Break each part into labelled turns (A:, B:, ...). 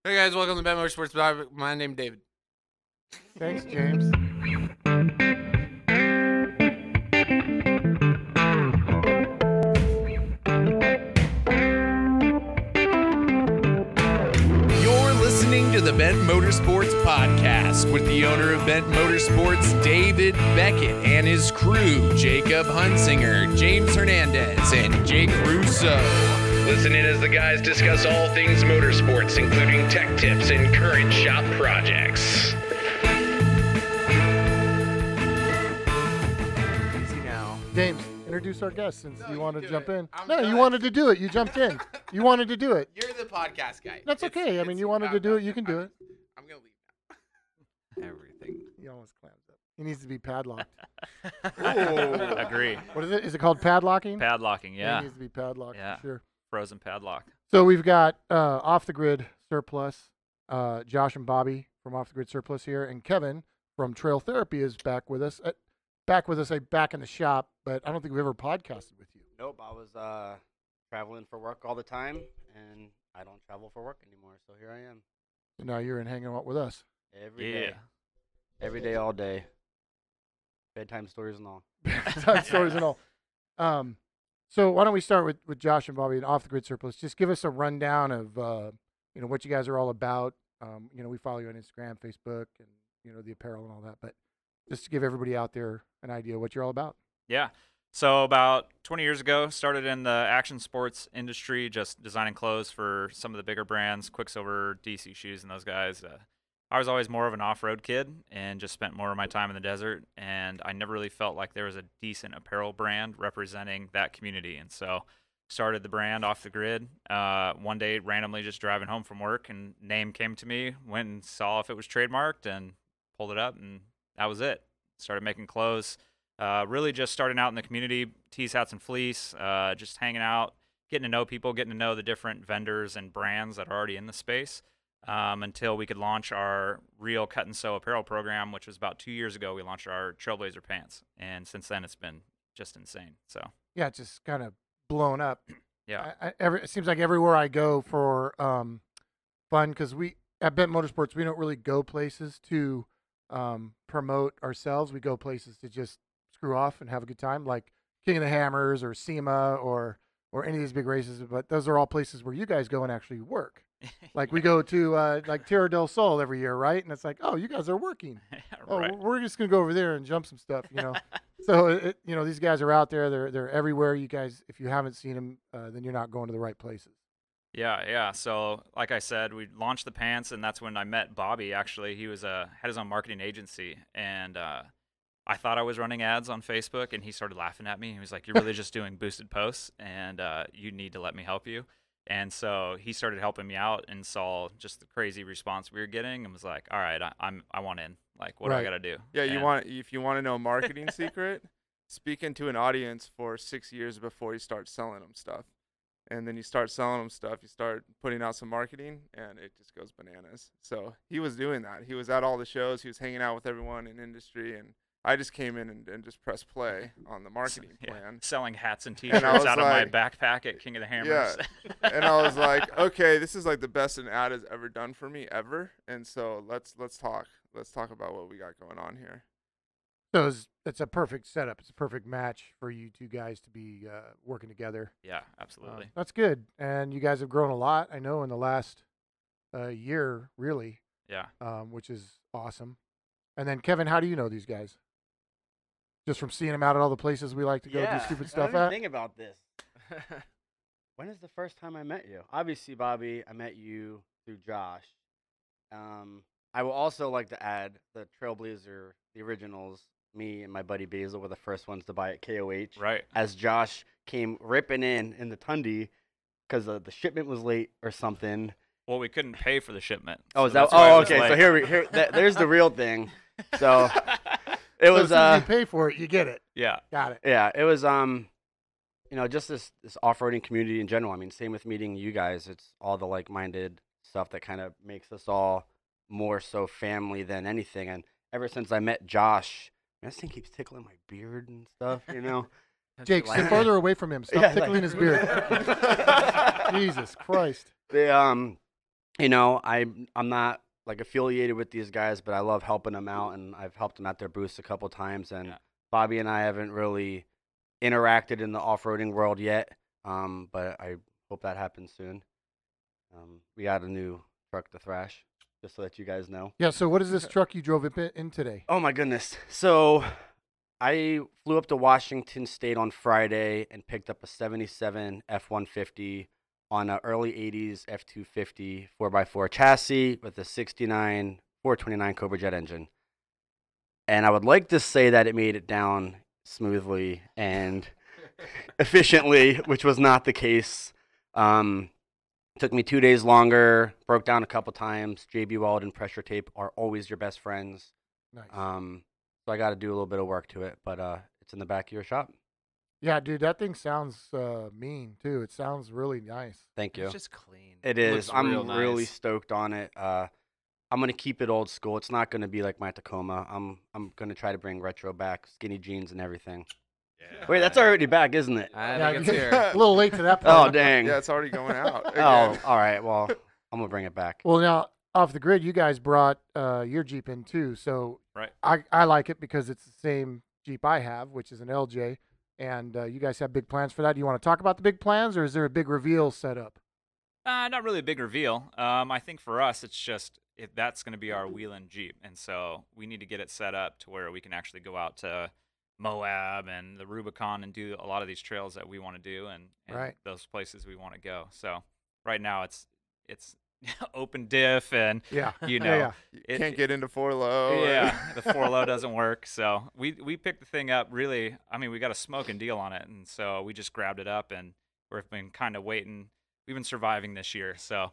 A: Hey guys, welcome to Bet Motorsports. My name's David.
B: Thanks, James.
C: You're listening to the Bent Motorsports Podcast with the owner of Bent Motorsports, David Beckett, and his crew, Jacob Hunsinger, James Hernandez, and Jake Russo. Listen in as the guys discuss all things motorsports, including tech tips and current shop projects.
A: Easy now.
B: James, introduce our guest since you wanted to jump in.
A: I'm
B: No,
A: done.
B: you wanted to do it. You jumped in. You wanted to do it.
A: You're the podcast guy.
B: That's okay. I mean, you wanted to do it. You can do it.
A: I'm going to leave now. Everything.
B: He almost clams up. He needs to be padlocked.
D: Agree.
B: What is it? Is it called padlocking?
D: Padlocking,
B: He
D: yeah.
B: needs to be padlocked.
D: Yeah.
B: For sure.
D: Frozen padlock.
B: So we've got Off the Grid Surplus, Josh and Bobby from Off the Grid Surplus here, and Kevin from Trail Therapy is back with us. Back in the shop, but I don't think we've ever podcasted with you.
E: Nope, I was traveling for work all the time, and I don't travel for work anymore, so here I am.
B: So now you're in hanging out with us.
E: Every day, all day. Bedtime stories and all.
B: Time stories and all. So why don't we start with Josh and Bobby and Off the Grid Surplus? Just give us a rundown of what you guys are all about. We follow you on Instagram, Facebook, and the apparel and all that. But just to give everybody out there an idea what you're all about.
D: Yeah. So about 20 years ago, started in the action sports industry, just designing clothes for some of the bigger brands, Quicksilver, DC Shoes, and those guys. I was always more of an off-road kid and just spent more of my time in the desert, and I never really felt like there was a decent apparel brand representing that community. And so started the brand Off the Grid. One day, randomly just driving home from work, and name came to me, went and saw if it was trademarked and pulled it up, and that was it. Started making clothes. Really just starting out in the community, tees, hats, and fleece, just hanging out, getting to know people, getting to know the different vendors and brands that are already in the space. Until we could launch our real cut and sew apparel program, which was about 2 years ago. We launched our Trailblazer pants, and since then it's been just insane. So
B: Yeah, it's just kind of blown up.
D: yeah,
B: It seems like everywhere I go for fun, because we at Bent Motorsports, we don't really go places to promote ourselves. We go places to just screw off and have a good time, like King of the Hammers or SEMA or any of these big races. But those are all places where you guys go and actually work. Like we go to like Tierra del Sol every year, right? And it's like, oh, you guys are working.
D: right.
B: Oh, we're just gonna go over there and jump some stuff, So these guys are out there. They're everywhere. You guys, if you haven't seen them, then you're not going to the right places.
D: Yeah. So, like I said, we launched the pants, and that's when I met Bobby. Actually, he was had his own marketing agency, and I thought I was running ads on Facebook, and he started laughing at me. He was like, "You're really just doing boosted posts, and you need to let me help you." And so he started helping me out, and saw just the crazy response we were getting, and was like, "All right, I want in. Like, what do I got to do?"
F: Yeah,
D: And
F: if you want to know a marketing secret, speak into an audience for 6 years before you start selling them stuff. And then you start selling them stuff, you start putting out some marketing, and it just goes bananas. So he was doing that. He was at all the shows. He was hanging out with everyone in industry, and I just came in and just pressed play on the marketing plan.
D: selling hats and
F: I
D: T-shirts
F: was
D: out of my
F: like-
D: backpack at King of the Hammers.
F: Yeah. And I was like, okay, this is like the best an ad has ever done for me ever. And so let's talk. Let's talk about what we got going on here.
B: So it's a perfect setup. It's a perfect match for you two guys to be working together.
D: Yeah, absolutely.
B: That's good. And you guys have grown a lot, I know, in the last year, really,
D: Yeah.
B: which is awesome. And then, Kevin, how do you know these guys? Just from seeing them out at all the places we like to go do stupid stuff
E: I didn't
B: at?
E: think about this. When is the first time I met you? Obviously, Bobby, I met you through Josh. I will also like to add the Trailblazer, the originals. Me and my buddy Basil were the first ones to buy at KOH.
D: Right.
E: As Josh came ripping in the Tundi because the shipment was late or something.
D: Well, we couldn't pay for the shipment.
E: Oh,
D: so
E: is that?
D: that's why it
E: Oh,
D: was
E: okay. So
D: late.
E: there's the real thing. So it
B: So
E: was
B: as soon as you pay for it, you get it.
D: Yeah.
B: Got it.
E: yeah, it was just this off-roading community in general. I mean, same with meeting you guys. It's all the like-minded stuff that kind of makes us all more so family than anything. And ever since I met Josh, man, this thing keeps tickling my beard and stuff,
B: Jake, sit farther away from him. Stop
E: Yeah,
B: tickling his beard. Jesus Christ.
E: you know, I'm not like affiliated with these guys, but I love helping them out, and I've helped them at their booths a couple times. And
D: Yeah.
E: Bobby and I haven't really interacted in the off-roading world yet, but I hope that happens soon. We got a new truck to thrash, just so that you guys know.
B: Yeah. So what is this truck you drove in today?
E: Oh my goodness! So I flew up to Washington State on Friday and picked up a '77 F-150 on an early '80s F-250 4x4 chassis with a '69 429 Cobra Jet engine. And I would like to say that it made it down smoothly and efficiently, which was not the case. Took me 2 days longer, broke down a couple times. JB Weld and pressure tape are always your best friends.
B: Nice.
E: So I got to do a little bit of work to it, but it's in the back of your shop.
B: Yeah, dude, that thing sounds mean too. It sounds really nice.
E: Thank you.
A: It's just clean.
E: It is.
A: Looks
E: I'm
A: real
E: really
A: nice.
E: stoked on it. I'm gonna keep it old school. It's not gonna be like my Tacoma. I'm gonna try to bring retro back, skinny jeans and everything.
A: Yeah.
E: Wait, that's already back, isn't it?
A: I
B: Yeah,
A: think it's here.
B: a little late to that point.
E: Oh dang.
F: Yeah, it's already going out.
E: Oh,
F: again.
E: all right. Well, I'm gonna bring it back.
B: Well, now off the grid, you guys brought your Jeep in too. So
D: Right.
B: I like it because it's the same Jeep I have, which is an LJ. And you guys have big plans for that. Do you want to talk about the big plans, or is there a big reveal set up?
D: Not really a big reveal. I think for us, it's just that's going to be our wheel-in Jeep, and so we need to get it set up to where we can actually go out to Moab and the Rubicon and do a lot of these trails that we want to do and
B: Right.
D: those places we want to go. So right now it's open diff and
B: Yeah.
D: you know
B: Yeah.
F: You can't get into 4-low.
D: yeah, the 4-low doesn't work. So we picked the thing up really. I mean, we got a smoking deal on it, and so we just grabbed it up, and we've been kind of waiting. We've been surviving this year, so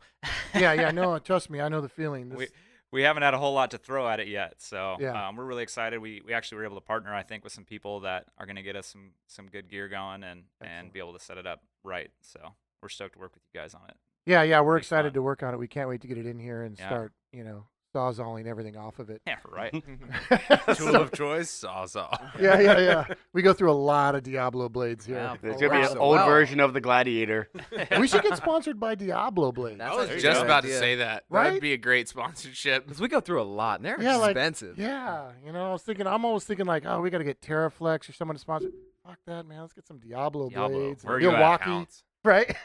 B: Yeah. No, trust me, I know the feeling. This,
D: we haven't had a whole lot to throw at it yet. So
B: Yeah.
D: we're really excited. We actually were able to partner, I think, with some people that are going to get us some good gear going and
B: Excellent.
D: be able to set it up right. So we're stoked to work with you guys on it.
B: yeah, we're
D: Be
B: excited
D: fun.
B: to work on it. We can't wait to get it in here and
D: Yeah.
B: start, sawzalling everything off of it.
D: Yeah, right.
A: Tool of choice, Sawzall.
B: Yeah. We go through a lot of Diablo blades here.
A: Yeah.
E: There's
A: Oh,
E: gonna be
A: wow.
E: an old
A: Wow.
E: version of the Gladiator.
B: We should get sponsored by Diablo blades.
A: I was
F: There you
A: just
F: go.
A: about to
G: Idea.
A: say that.
B: Right?
A: That'd be a great sponsorship.
G: Because we go through a lot, and they're
B: Yeah, like-
G: expensive.
B: Yeah, I'm almost thinking like, oh, we got to get Terraflex or someone to sponsor. Fuck that, man. Let's get some Diablo blades.
A: Where you at,
B: Milwaukee,
A: counts.
B: right?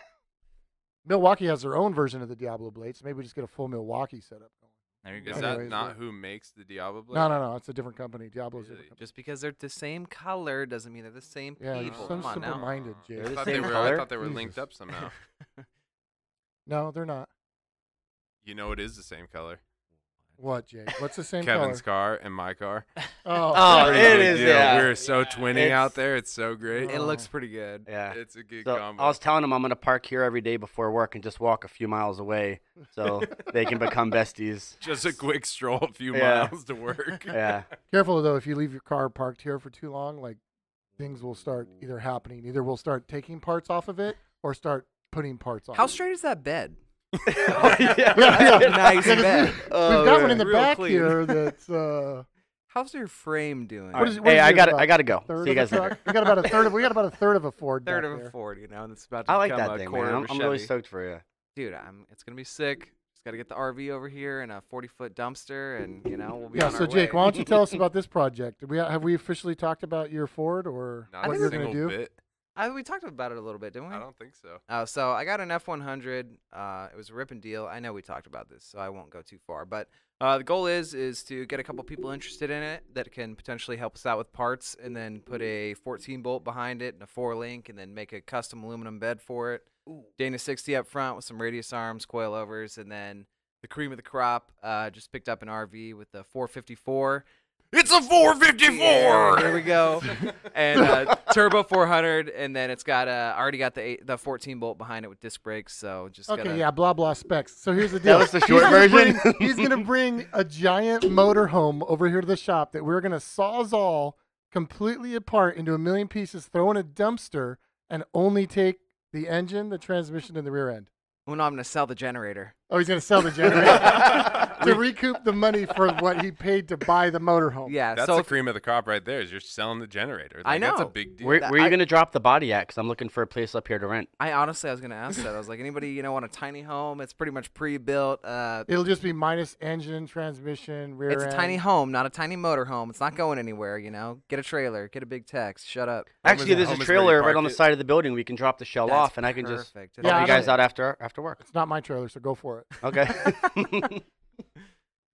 B: Milwaukee has their own version of the Diablo blade, so maybe we just get a full Milwaukee setup going.
D: There you go.
A: Is
B: Anyways,
A: that not
B: yeah.
A: who makes the Diablo blade?
B: No, it's a different company. Diablo's a
A: Really?
B: different company.
G: Just because they're the same color doesn't mean they're the same
B: Yeah, you're
G: people.
B: so
G: Come on now.
B: simple-minded, Jay.
E: They're
A: I
E: the
A: thought,
E: same
A: I
E: color?
A: thought they were linked
B: Jesus.
A: up somehow.
B: No, they're not.
A: You know it is the same color.
B: What, Jay? What's the same
A: Kevin's
B: color?
A: car and my car.
E: Oh,
A: Pretty
E: it
A: big
E: is,
A: deal.
E: yeah.
A: We're so twinning
E: It's-
A: out there. It's so great.
G: It looks pretty good.
E: Yeah.
A: It's a good
E: So
A: combo.
E: I was telling them I'm gonna park here every day before work and just walk a few miles away, so they can become besties.
A: Just a quick stroll, a few
E: Yeah.
A: miles to work.
E: Yeah.
B: Careful though, if you leave your car parked here for too long, like things will start either happening. Either we'll start taking parts off of it or start putting parts on.
G: How
B: it.
G: straight is that bed?
B: Yeah.
G: Nice
B: Yeah, 'cause
G: bed.
B: We've got one in the
G: Real
B: back
G: clean.
B: here that's
G: How's your frame doing?
B: What is-
E: Hey,
B: is
E: I
B: it,
E: got
B: about
E: I gotta go.
B: third
E: See you
B: of a
E: guys later.
B: truck? We got about a third of a Ford.
G: Third
B: back
G: of a
B: there.
G: Ford, and it's about to
E: I like
G: become
E: that
G: a
E: thing,
G: quarter
E: man.
G: of a
E: I'm really
G: Chevy.
E: stoked for you.
G: Dude, it's gonna be sick. Just gotta get the RV over here and a 40-foot dumpster, and we'll be
B: Yeah.
G: on
B: So
G: our
B: Jake,
G: way.
B: why don't you tell us about this project? Have we officially taled about your Ford or
A: Not
B: what
A: a
B: you're
A: single
B: gonna do?
A: bit.
G: We talked about it a little bit, didn't we?
A: I don't think so.
G: Oh, so I got an F100. It was a rip and deal. I know we talked about this, so I won't go too far. But the goal is to get a couple people interested in it that can potentially help us out with parts, and then put a 14 bolt behind it and a 4-link, and then make a custom aluminum bed for it. Dana 60 up front with some radius arms, coilovers, and then the cream of the crop. Just picked up an RV with the 454.
A: It's a 454.
G: Yeah, here we go. And turbo 400, and then it's got I already got the 14 bolt behind it with disc brakes. So just
B: Okay,
G: gotta,
B: yeah, blah blah specs. So here's the deal.
E: That was the short version.
B: He's gonna bring a giant motorhome over here to the shop that we're gonna sawzall completely apart into a million pieces, throw in a dumpster, and only take the engine, the transmission, and the rear end.
G: Well, no, I'm gonna sell the generator.
B: Oh, he's going to sell the generator to recoup the money for what he paid to buy the motorhome.
G: Yeah,
A: That's
G: so
A: the
G: if-
A: cream of the crop right there. Is you're selling the generator.
G: I
A: Like, That's a
G: know.
A: big deal.
E: Where are you
G: I-
E: going to drop the body at? Because I'm looking for a place up here to rent.
G: I honestly, I was gonna ask that. I was like, anybody want a tiny home? It's pretty much pre-built.
B: It'll just be minus engine, transmission, rear
G: It's a
B: end.
G: tiny home, not a tiny motor home. It's not going anywhere. Get a trailer, get a big text. Shut up.
E: Actually, there's
A: home
E: a
A: is where you
E: trailer right
A: park
E: on the
A: it.
E: side of the building. We can drop the shell
G: That's
E: off, and I can just
G: perfect.
B: Yeah,
E: help
B: I
E: you guys
B: don't-
E: out after work.
B: It's not my trailer, so go for it.
E: Okay.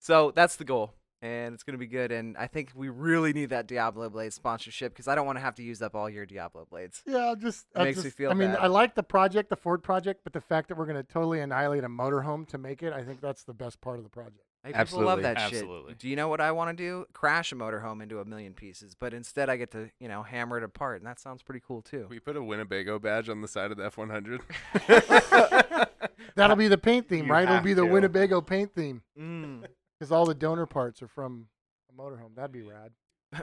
G: So that's the goal, and it's gonna be good. And I think we really need that Diablo Blade sponsorship because I don't want to have to use up all your Diablo Blades.
B: Yeah,
G: Makes me feel
B: I mean,
G: bad.
B: I like the project, the Ford project, but the fact that we're going to totally annihilate a motorhome to make it, I think that's the best part of the project.
G: Hey, people love
E: Absolutely.
G: that
D: Absolutely.
G: shit. Do you know what I want to do? Crash a motorhome into a million pieces, but instead I get to hammer it apart, and that sounds pretty cool too.
A: We put a Winnebago badge on the side of the F100.
B: That'll be the paint theme,
E: You
B: right? It'll
E: have
B: be the
E: to.
B: Winnebago paint theme
G: Mm.
B: because all the donor parts are from a motorhome. That'd be rad.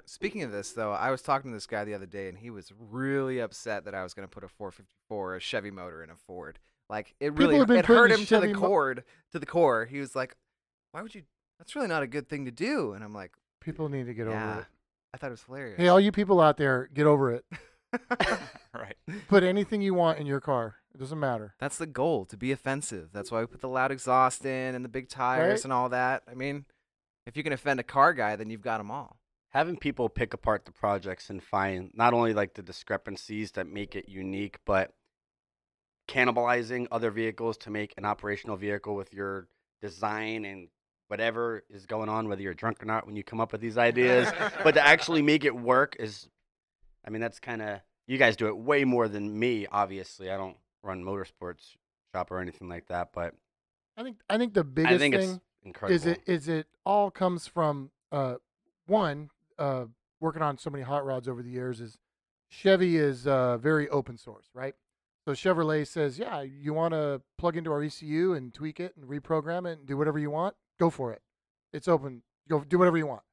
G: Speaking of this, though, I was talking to this guy the other day, and he was really upset that I was going to put a 454, a Chevy motor in a Ford. Like it
B: People
G: really
B: have been
G: it hurt
B: putting
G: him to the
B: Chevy
G: core. He was like, "Why would you? That's really not a good thing to do." And I'm like,
B: People need to get
G: "Yeah."
B: over it.
G: I thought it was hilarious.
B: Hey, all you people out there, get over it.
D: Right.
B: Put anything you want in your car. It doesn't matter.
G: That's the goal, to be offensive. That's why we put the loud exhaust in and the big tires
B: Right.
G: and all that. I mean, if you can offend a car guy, then you've got them all.
E: Having people pick apart the projects and find not only like the discrepancies that make it unique, but cannibalizing other vehicles to make an operational vehicle with your design and whatever is going on, whether you're drunk or not when you come up with these ideas, but to actually make it work is, I mean, that's kind of, you guys do it way more than me, obviously. I don't run motorsports shop or anything like that, but
B: I think the biggest
E: I think
B: thing
E: it's incredible.
B: is it all comes from one working on so many hot rods over the years is Chevy is very open source, right? So Chevrolet says, yeah, you want to plug into our ECU and tweak it and reprogram it and do whatever you want, go for it. It's open. Go do whatever you want.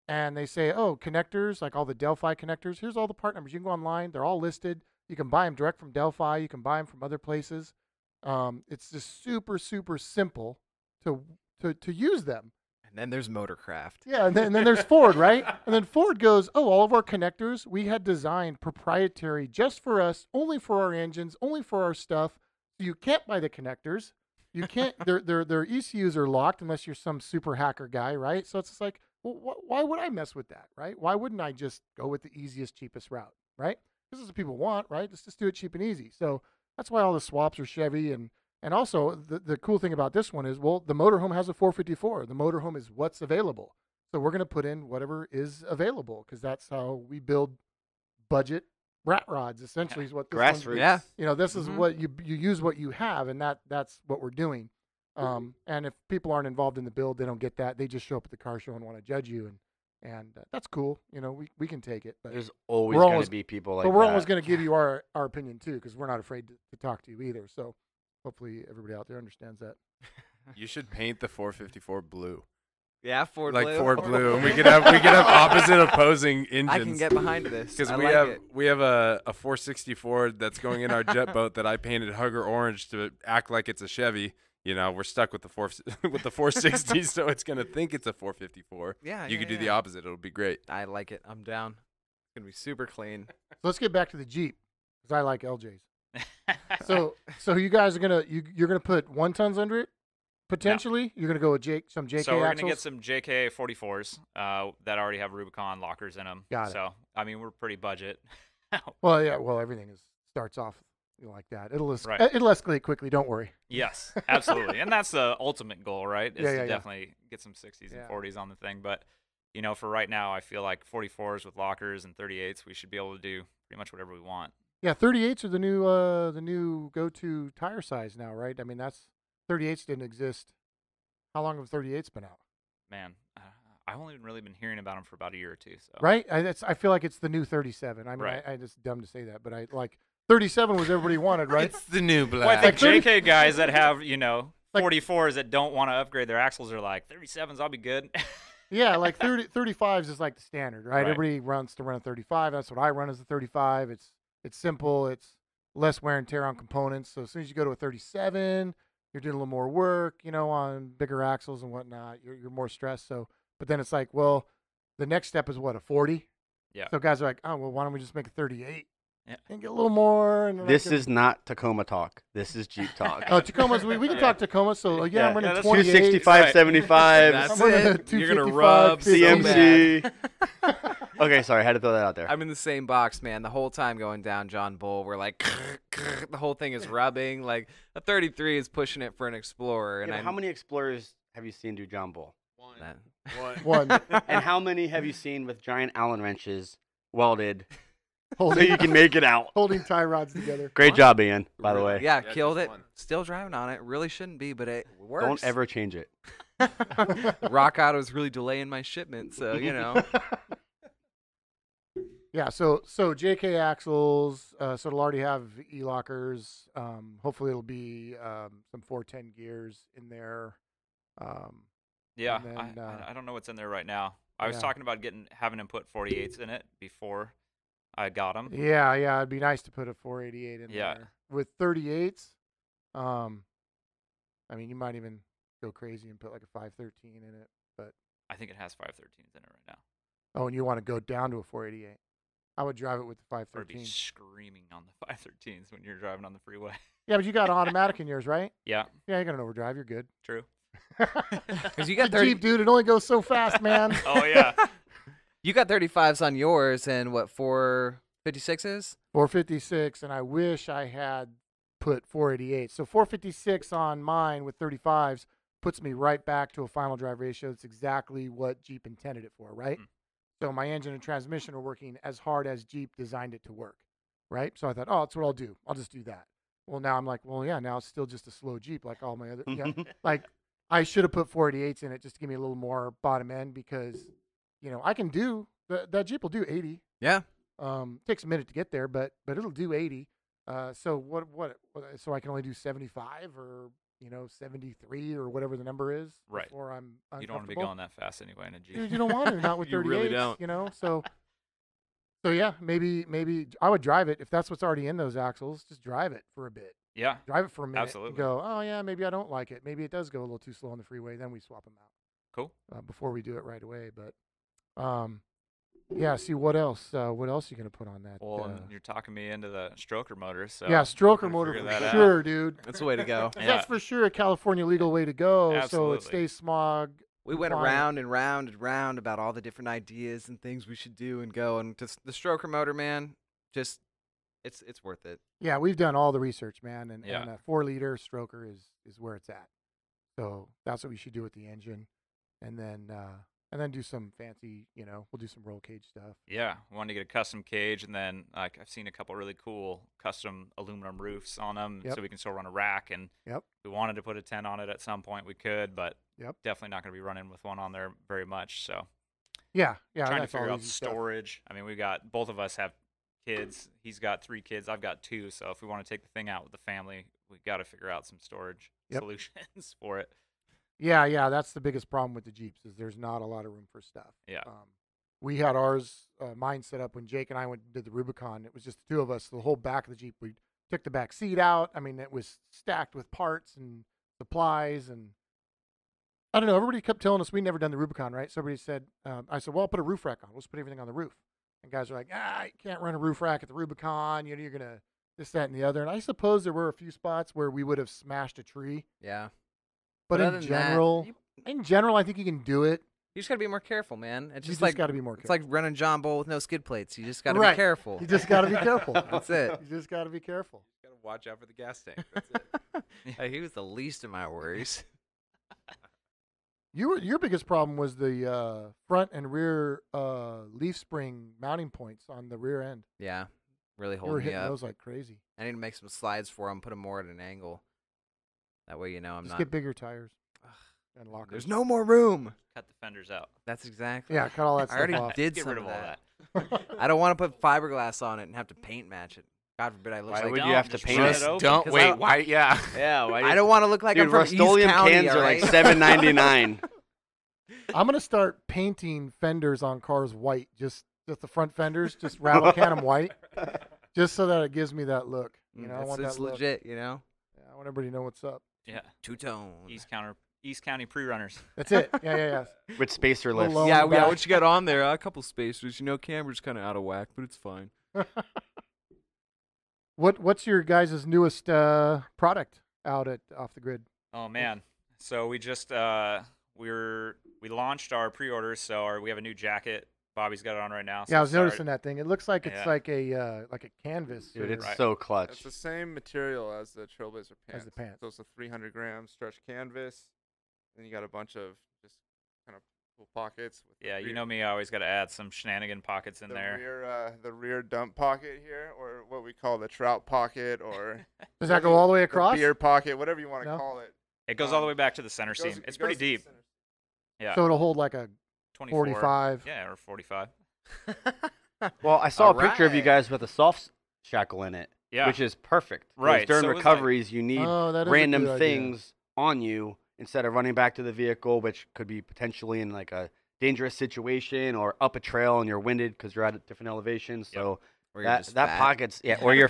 B: And they say, oh, connectors, like all the Delphi connectors, here's all the part numbers. You can go online. They're all listed. You can buy them direct from Delphi. You can buy them from other places. It's just super, super simple to use them.
G: And then there's Motorcraft.
B: Yeah, and then there's Ford, right? And then Ford goes, oh, all of our connectors we had designed proprietary just for us, only for our engines, only for our stuff. So you can't buy the connectors. You can't. Their ECUs are locked unless you're some super hacker guy, right? So it's just like, well, why would I mess with that, right? Why wouldn't I just go with the easiest, cheapest route, right? This is what people want, right? Just do it cheap and easy. So that's why all the swaps are Chevy. And also, the cool thing about this one is, well, the motorhome has a 454. The motorhome is what's available. So we're going to put in whatever is available because that's how we build budget rat rods, essentially, is what this one's-
E: Grassroots.
G: Yeah.
B: This is
G: Mhm.
B: what you use what you have, and that's what we're doing. And if people aren't involved in the build, they don't get that. They just show up at the car show and want to judge you, and that's cool. We can take it. But
E: There's always
B: We're
E: going
B: always-
E: to be people like
B: but we're
E: that.
B: always going to give you our opinion too, because we're not afraid to talk to you either. So hopefully everybody out there understands that.
A: You should paint the 454 blue,
G: Yeah, Ford
A: like
G: Blue.
A: Ford blue, and we could have opposite opposing engines.
G: I can get behind this.
A: Because
G: I
A: we
G: like
A: have
G: it.
A: we have a 464 that's going in our jet boat that I painted Hugger orange to act like it's a Chevy. We're stuck with the with the 460, so it's gonna think it's a 454.
G: Yeah,
A: You
G: yeah,
A: could do the
G: yeah.
A: opposite. It'll be great.
G: I like it. I'm down. It's gonna be super clean.
B: So let's get back to the Jeep, because I like LJs. So you guys are you're gonna put 1 tons under it, potentially. You're gonna go with some JK
D: So we're
B: axles.
D: gonna get some JK 44s that already have Rubicon lockers in them.
B: Got it.
D: So I mean, we're pretty budget.
B: Well, yeah. Well, everything starts off like that. It'll
D: Right.
B: it'll escalate quickly. Don't worry.
D: Yes, absolutely, and that's the ultimate goal, right? Is
B: Yeah,
D: to
B: yeah.
D: definitely get some 60s
B: Yeah.
D: and 40s on the thing. But for right now, I feel like 44s with lockers and 38s, we should be able to do pretty much whatever we want.
B: Yeah, 38s are the new go-to tire size now, right? I mean, 38s didn't exist. How long have 38s been out?
D: Man, I've only really been hearing about them for about a year or two. So
B: Right? I feel like it's the new 37. I mean,
D: Right.
B: I just dumb to say that, but I like 37 was everybody wanted, right?
A: It's the new black.
D: Well, I think
B: Like 30
D: JK guys that have
B: Like-
D: 44s that don't want to upgrade their axles are like 37s. I'll be good.
B: Yeah, like 35s is like the standard, right?
D: Right.
B: Everybody runs to run a 35. That's what I run as a 35. It's simple. It's less wear and tear on components. So as soon as you go to a 37, you're doing a little more work, on bigger axles and whatnot. You're more stressed. So, but then it's like, well, the next step is what, a 40?
D: Yeah.
B: So guys are like, oh, well, why don't we just make a 38?
D: Yeah.
B: And get a little more. And then
E: This is not Tacoma talk. This is Jeep talk.
B: Oh, Tacomas. We can talk Tacoma. So yeah, I'm running 28.
E: 265, 75,
G: That's
B: I'm running a
G: it. You're gonna
B: 255,
G: rub so
E: CMC.
G: bad.
E: Okay, sorry, I had to throw that out there.
G: I'm in the same box, man. The whole time going down John Bull, we're like, the whole thing is rubbing. Like a 33 is pushing it for an Explorer, and
E: Yeah, but how many Explorers have you seen do John Bull?
B: One.
E: And how many have you seen with giant Allen wrenches welded so
B: Holding,
E: you can make it out?
B: holding tie rods together.
E: Great job, Ian, by the way.
G: Yeah,
A: Yeah,
G: killed
A: just
G: it.
A: one.
G: Still driving on it. Really shouldn't be, but it works.
E: Don't ever change it.
G: Rock Auto is really delaying my shipment, so
B: Yeah, so JK axles, so it'll already have e-lockers. Hopefully it'll be some 410 gears in there.
D: Yeah,
B: And then,
D: I don't know what's in there right now. I was
B: yeah.
D: talking about having him put 48s in it before I got him.
B: Yeah, it'd be nice to put a 488 in
D: Yeah.
B: there. With 38s, I mean, you might even go crazy and put like a 513 in it. But
D: I think it has 513s in it right now.
B: oh, and you want to go down to a 488. I would drive it with the
D: Or be
B: 513.
D: screaming on the 513s when you're driving on the freeway.
B: Yeah, but you got automatic in yours, right?
D: Yeah,
B: Yeah, you got an overdrive. You're good.
D: true.
G: because you got
B: The Jeep, dude, it only goes so fast, man.
D: Oh yeah.
G: you got 35s on yours, and what 456s?
B: 456, and I wish I had put 488. So 456 on mine with 35s puts me right back to a final drive ratio. It's exactly what Jeep intended it for, right?
D: Mm.
B: So my engine and transmission are working as hard as Jeep designed it to work, right? So I thought, oh, that's what I'll do. I'll just do that. Well, now I'm like, well, yeah, now it's still just a slow Jeep like all my other. Yeah, like I should have put 488s in it just to give me a little more bottom end because, I can do that Jeep will do 80.
G: Yeah.
B: Takes a minute to get there, but it'll do 80. So what? So I can only do 75 or 73 or whatever the number is.
D: Right.
B: Before I'm
D: You don't want to be
B: uncomfortable.
D: going that fast anyway in a Jeep.
B: Dude, you don't want to. Not with 38s.
G: You really don't.
B: So yeah, maybe I would drive it if that's what's already in those axles. Just drive it for a bit.
D: Yeah.
B: Drive it for a minute.
D: Absolutely.
B: And go. Oh yeah, maybe I don't like it. Maybe it does go a little too slow on the freeway. Then we swap them out.
D: Cool.
B: Before we do it right away, but. Yeah. See what else? What else are you gonna put on that?
D: Well, and you're talking me into the stroker motor, so
B: yeah, stroker
D: gotta
B: motor
D: figure
B: for
D: that out.
B: sure, dude.
G: That's the way to go.
B: 'Cause
D: Yeah.
B: That's for sure a California legal way to go. So
D: Absolutely.
B: it stays smog.
G: We went
B: compliant.
G: around and round and round about all the different ideas and things we should do and go. And just the stroker motor, man, just it's worth it.
B: Yeah, we've done all the research, man, and
D: Yeah.
B: a 4-liter stroker is where it's at. So that's what we should do with the engine, and then do some fancy, we'll do some roll cage stuff.
D: Yeah, we wanted to get a custom cage, and then I've seen a couple really cool custom aluminum roofs on them,
B: Yep.
D: so we can still run a rack. And
B: Yep.
D: we wanted to put a 10 on it at some point. We could, but
B: Yep.
D: definitely not going to be running with one on there very much. So
B: Yeah,
D: trying to
B: that's all
D: figure out
B: easy stuff.
D: storage. I mean, we got both of us have kids. He's got 3 kids. I've got 2. So if we want to take the thing out with the family, we got to figure out some storage
B: Yep.
D: solutions for it.
B: Yeah, that's the biggest problem with the Jeeps is there's not a lot of room for stuff.
D: Yeah.
B: We had mine set up when Jake and I went and did the Rubicon. It was just the two of us. The whole back of the Jeep, we took the back seat out. I mean, it was stacked with parts and supplies, and I don't know. Everybody kept telling us we'd never done the Rubicon, right? Somebody said, I said, well, I'll put a roof rack on. Let's put everything on the roof. And guys are like, you can't run a roof rack at the Rubicon. You're gonna this, that, and the other. And I suppose there were a few spots where we would have smashed a tree,
G: Yeah.
B: but
G: other
B: in
G: than that,
B: general,
G: you
B: I think you can do it.
G: just got to be more careful, man. It's
B: You
G: just
B: just
G: like
B: got to be more
G: it's
B: careful.
G: like running John Bull with no skid plates. You just got to
B: Right.
G: be careful.
B: You just got to be careful.
G: That's it.
B: You just got to be careful.
A: Gotta watch out for the gas tank. That's it.
G: Hey, he was the least of my worries.
B: Your biggest problem was the front and rear leaf spring mounting points on the rear end.
G: Yeah, really
B: You were
G: holding me
B: hitting
G: up.
B: those like crazy.
G: I need to make some slides for him, put them more at an angle. That way, I'm
B: Just
G: not.
B: get bigger tires and lockers.
G: There's no more room.
D: Cut the fenders out.
G: That's exactly.
B: Yeah, cut all that
G: I
B: stuff
G: already
B: off.
G: did
D: Get
G: some
D: rid
G: of
D: of all
G: that.
D: that.
G: I don't want to put fiberglass on it and have to paint match it. God forbid I look
E: Why
G: like.
E: would you
D: don't,
E: have to
D: just
E: paint
D: run
E: it?
D: it open.
A: Don't
G: 'Cause
A: wait.
G: I-
A: Why? Yeah.
E: Yeah, why?
G: I don't want to look like
E: Dude,
G: I'm from East
E: Rust-Oleum
G: County.
E: cans are
G: alright?
E: like $7.99.
B: I'm gonna start painting fenders on cars white. Just the front fenders, just rattle can them white, just so that it gives me that look. I want
G: it's
B: that look.
G: legit.
B: Yeah, I want everybody to know what's up.
D: Yeah.
G: Two-tone.
D: East County pre-runners.
B: That's it. Yeah.
E: With spacer
B: Little
E: lifts.
B: low.
G: Yeah,
B: on the
G: yeah.
B: back.
G: What you got on there? A couple spacers. Camera's kind of out of whack, but it's fine.
B: What's your guys' newest product out at Off the Grid?
D: Oh man. So we just we launched our pre-orders. So we have a new jacket. Bobby's got it on right now. So
B: Yeah, I was
D: sorry.
B: noticing that thing. It looks like it's
D: Yeah.
B: like a canvas.
E: Dude,
B: or-
E: it's
D: Right.
E: so
F: It's
E: clutch.
F: the same material as the Trailblazer pants.
B: As the pants.
F: So it's a 300-gram stretch canvas. Then you got a bunch of just kind of cool pockets. With the
D: Yeah, you
F: rear-
D: know me. I always got to add some shenanigan pockets in
F: the
D: there.
F: the rear dump pocket here, or what we call the trout pocket, or
B: Does that go all the way
F: the
B: across?
F: beer pocket, whatever you want to
B: No?
F: call it.
D: It goes all the way back to the center
F: It goes-
D: seam.
F: it
D: It's pretty
F: goes to the
D: deep.
F: center.
D: Yeah.
B: So it'll hold like a
D: 24.
B: 45.
D: Yeah, or 45.
E: Well, I saw a
G: All
E: picture of you
G: right.
E: guys with a soft shackle in it,
D: Yeah.
E: which is perfect. 'Cause
D: Right,
E: During
D: so it was like-
E: recoveries, you need
B: Oh, that is a
E: random
B: good idea.
E: things on you instead of running back to the vehicle, which could be potentially in like a dangerous situation or up a trail and you're winded because you're at a different elevation. So
G: Or you're
E: that
G: just
E: that
G: fat.
E: pocket's or you're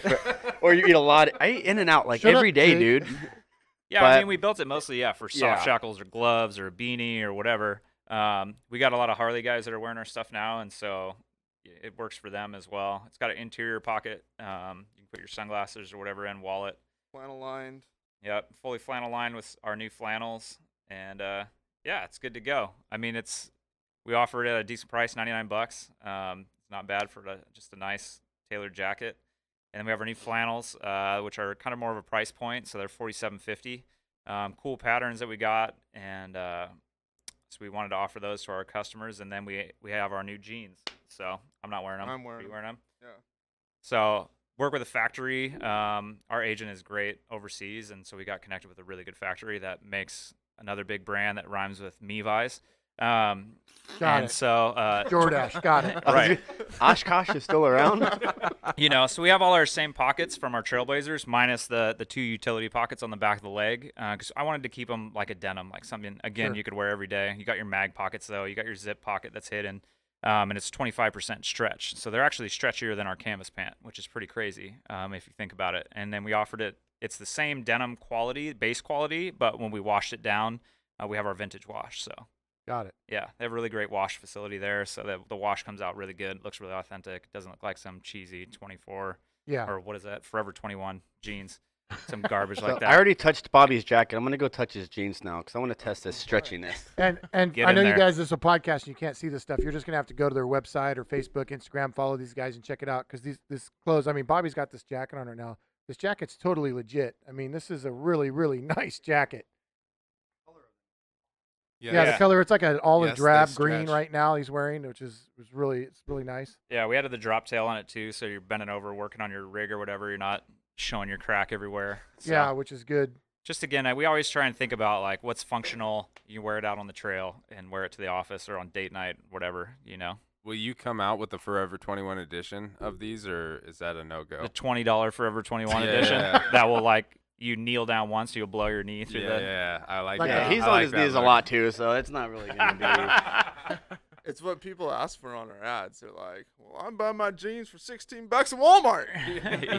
E: or you eat a lot. I eat in and out like
B: Shut
E: every
B: up,
E: day,
B: Jake.
E: dude.
D: Yeah, I
E: But-
D: mean, we built it mostly, for soft
E: Yeah.
D: shackles or gloves or a beanie or whatever. We got a lot of Harley guys that are wearing our stuff now, and so it works for them as well. It's got an interior pocket. You can put your sunglasses or whatever in, wallet.
F: Flannel lined.
D: Yep, fully flannel lined with our new flannels, and yeah, it's good to go. I mean, we offer it at a decent price, $99. It's not bad for just a nice tailored jacket. And then we have our new flannels, which are kind of more of a price point, so they're $47.50. Cool patterns that we got, and so we wanted to offer those to our customers. And then we have our new jeans. So I'm not wearing them.
F: I'm wearing
D: Are you
F: them.
D: wearing them?
F: Yeah.
D: So work with a factory. Our agent is great overseas, and so we got connected with a really good factory that makes another big brand that rhymes with Mevi's.
B: Got
D: And
B: it.
D: so
B: Jordache, got it.
D: Right.
E: Oshkosh is still around.
D: So we have all our same pockets from our Trailblazers, minus the two utility pockets on the back of the leg, because I wanted to keep them like a denim, like something again
B: Sure.
D: you could wear every day. You got your mag pockets though, you got your zip pocket that's hidden, and it's 25% stretch, so they're actually stretchier than our canvas pant, which is pretty crazy if you think about it. And then we offered it; it's the same denim quality, base quality, but when we washed it down, we have our vintage wash. So.
B: Got it.
D: Yeah, they have a really great wash facility there, so that the wash comes out really good. Looks really authentic. Doesn't look like some cheesy 24
B: Yeah.
D: or what is that? Forever 21 jeans, some garbage
E: So
D: like that.
E: I already touched Bobby's jacket. I'm gonna go touch his jeans now because I want to test this stretchiness.
B: And
D: Get
B: I
D: in
B: know you
D: there.
B: guys, this is a podcast and you can't see this stuff. You're just going to have to go to their website or Facebook, Instagram, follow these guys and check it out because this clothes, I mean, Bobby's got this jacket on her now. This jacket's totally legit. I mean, this is a really, really nice jacket. Yeah, the color, it's like an olive
H: Yes, they
B: drab green
H: stretch.
B: right now he's wearing, which is really nice.
D: Yeah, we added the drop tail on it too, so you're bending over working on your rig or whatever. You're not showing your crack everywhere. So
B: Yeah, which is good.
D: Just again, we always try and think about like what's functional. You wear it out on the trail and wear it to the office or on date night, whatever.
A: Will you come out with the Forever 21 edition of these, or is that a no-go?
D: The $20 Forever 21
A: Yeah.
D: edition that will like you kneel down once, you'll blow your knee through
A: Yeah, I like
B: Like
A: that.
E: Yeah, he's
A: I
E: on
A: like
E: his
A: that
E: knees a
A: look.
E: lot too, so it's not really gonna be.
F: It's what people ask for on our ads. They're like, "Well, I'm buying my jeans for $16 at Walmart."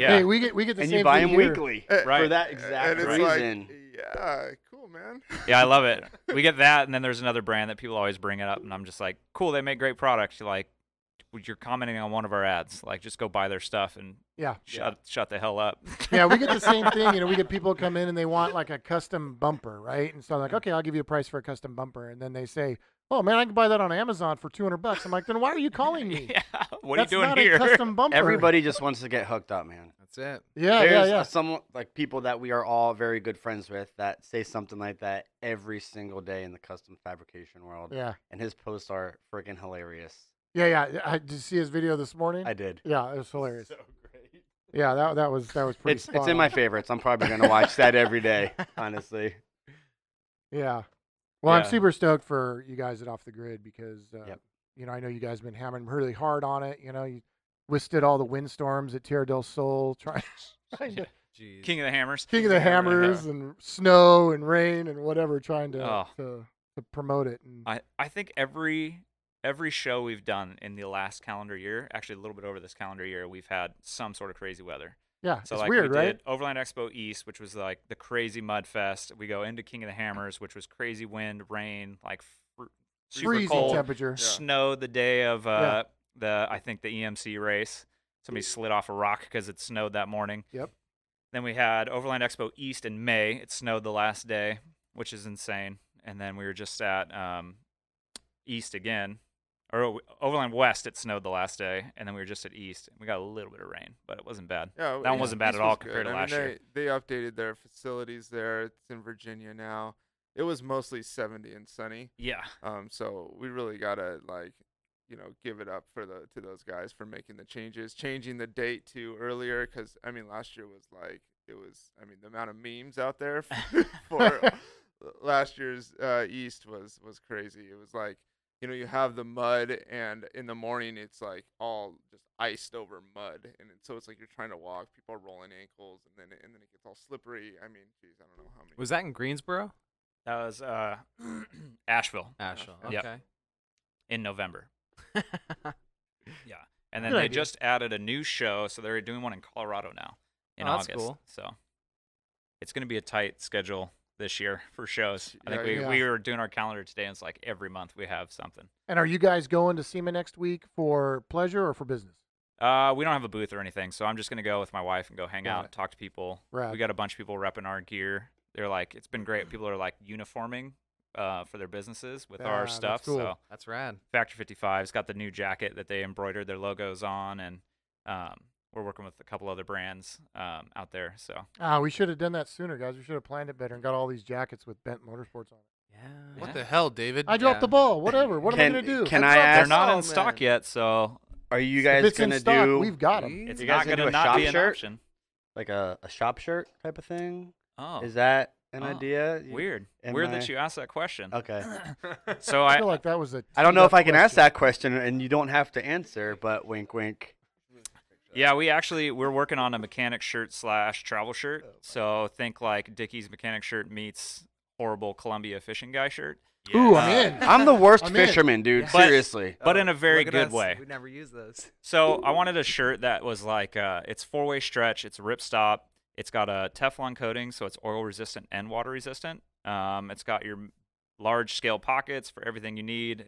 D: Yeah.
B: Hey, we get the
E: and
B: same
E: you buy
B: thing
E: them
B: here.
E: weekly
D: Right.
E: for that exact
F: and it's
E: reason.
F: like, yeah, cool, man.
D: Yeah, I love it. We get that, and then there's another brand that people always bring it up, and I'm just like, cool, they make great products. You're like, you're commenting on one of our ads. Like, just go buy their stuff and
B: Yeah.
D: shut the hell up.
B: Yeah, we get the same thing. We get people come in and they want like a custom bumper, right? And so I'm like, okay, I'll give you a price for a custom bumper. And then they say, oh man, I can buy that on Amazon for $200. I'm like, then why are you calling me?
D: Yeah, what
B: That's
D: are you
B: not
D: doing
B: a
D: here?
B: custom bumper.
E: Everybody just wants to get hooked up, man.
G: That's it.
B: Yeah,
E: There's
B: yeah.
E: some like people that we are all very good friends with that say something like that every single day in the custom fabrication world.
B: Yeah.
E: And his posts are freaking hilarious.
B: Yeah. Did you see his video this morning?
E: I did.
B: Yeah, it was hilarious. Yeah, that was pretty
E: It's
B: spot
E: in my
B: on.
E: favorites. I'm probably gonna watch that every day, honestly.
B: Yeah. Well, I'm
D: Yeah.
B: super stoked for you guys at Off the Grid because,
E: Yep.
B: I know you guys have been hammering really hard on it. You withstood all the windstorms at Tierra del Sol, trying to
G: Jeez.
D: King of the Hammers.
B: King of the Hammers and snow and rain and whatever, trying to
D: Oh.
B: to promote it. And
D: I think every show we've done in the last calendar year, actually a little bit over this calendar year, we've had some sort of crazy weather.
B: Yeah,
D: So
B: it's
D: like
B: weird,
D: we
B: right?
D: did Overland Expo East, which was like the crazy mud fest. We go into King of the Hammers, which was crazy wind, rain, like super
B: Freezing
D: cold.
B: temperature.
F: Yeah.
D: Snowed the day of
B: Yeah.
D: I think the EMC race. Somebody slid off a rock because it snowed that morning.
B: Yep.
D: Then we had Overland Expo East in May. It snowed the last day, which is insane. And then we were just at East again. Or Overland West, it snowed the last day, and then we were just at East. We got a little bit of rain, but it wasn't bad.
F: Yeah,
D: That one wasn't bad
F: East
D: at all
F: was
D: compared
F: good.
D: to
F: I
D: last
F: mean,
D: year.
F: They updated their facilities there. It's in Virginia now. It was mostly 70 and sunny.
D: Yeah.
F: So we really gotta give it up to those guys for making the changes, changing the date to earlier. Because I mean, last year was the amount of memes out there for last year's East was crazy. It was like, you have the mud, and in the morning it's like all just iced over mud, and so it's like you're trying to walk. People are rolling ankles, and then it gets all slippery. I mean, geez, I don't know how many.
G: Was that in Greensboro?
D: That was Asheville
G: Asheville.
D: Yep.
G: Okay.
D: in November. Yeah. And then
B: Good
D: they
B: idea.
D: just added a new show, so they're doing one in Colorado now in
G: Oh, that's
D: August.
G: cool.
D: So it's going to be a tight schedule this year for shows. I think
F: Yeah,
D: we were doing our calendar today, and it's like every month we have something.
B: And are you guys going to SEMA next week for pleasure or for business?
D: We don't have a booth or anything, so I'm just going to go with my wife and go hang
B: Got
D: out,
B: it.
D: talk to people.
B: Rad.
D: We got a bunch of people repping our gear. They're like, it's been great. People are like uniforming for their businesses with
B: Yeah,
D: our
B: that's
D: stuff.
B: cool.
D: So
G: That's rad.
D: Factory 55's got the new jacket that they embroidered their logos on, and we're working with a couple other brands out there. So
B: We should have done that sooner, guys. We should have planned it better and got all these jackets with Bent Motorsports on it.
G: Yeah.
H: What the hell, David?
B: I dropped
G: Yeah.
B: the ball. Whatever. What am I going to do?
E: Can
G: That's
E: I
G: not-
D: they're
E: ask?
D: not
G: Oh,
D: in stock
G: man.
D: yet, so
E: Are you
B: If
E: guys
B: it's in
E: gonna
B: stock,
E: do
B: we've got them.
D: it's
E: You guys
D: not
E: gonna
D: going to
E: do a
D: not
E: shop
D: be an
E: shirt?
D: option.
E: like a shop shirt type of thing?
D: Oh,
E: Is that an
D: Oh,
E: idea?
D: weird.
E: am
D: Weird
E: I-
D: that you asked that question.
E: Okay.
D: So
B: I feel like that was a.
E: I don't know if I can ask
B: question.
E: that question, and you don't have to answer, but wink, wink.
D: Yeah, we're working on a mechanic shirt / travel shirt. So think like Dickies mechanic shirt meets horrible Columbia fishing guy shirt.
B: Ooh, I'm in.
E: I'm the worst
B: I'm in.
E: fisherman, dude.
D: But-
E: Seriously.
D: But in a very
G: Look at
D: good
G: us.
D: way.
G: We never use those.
D: So I wanted a shirt that was like it's 4-way stretch, it's ripstop, it's got a Teflon coating, so it's oil resistant and water resistant. It's got your large scale pockets for everything you need.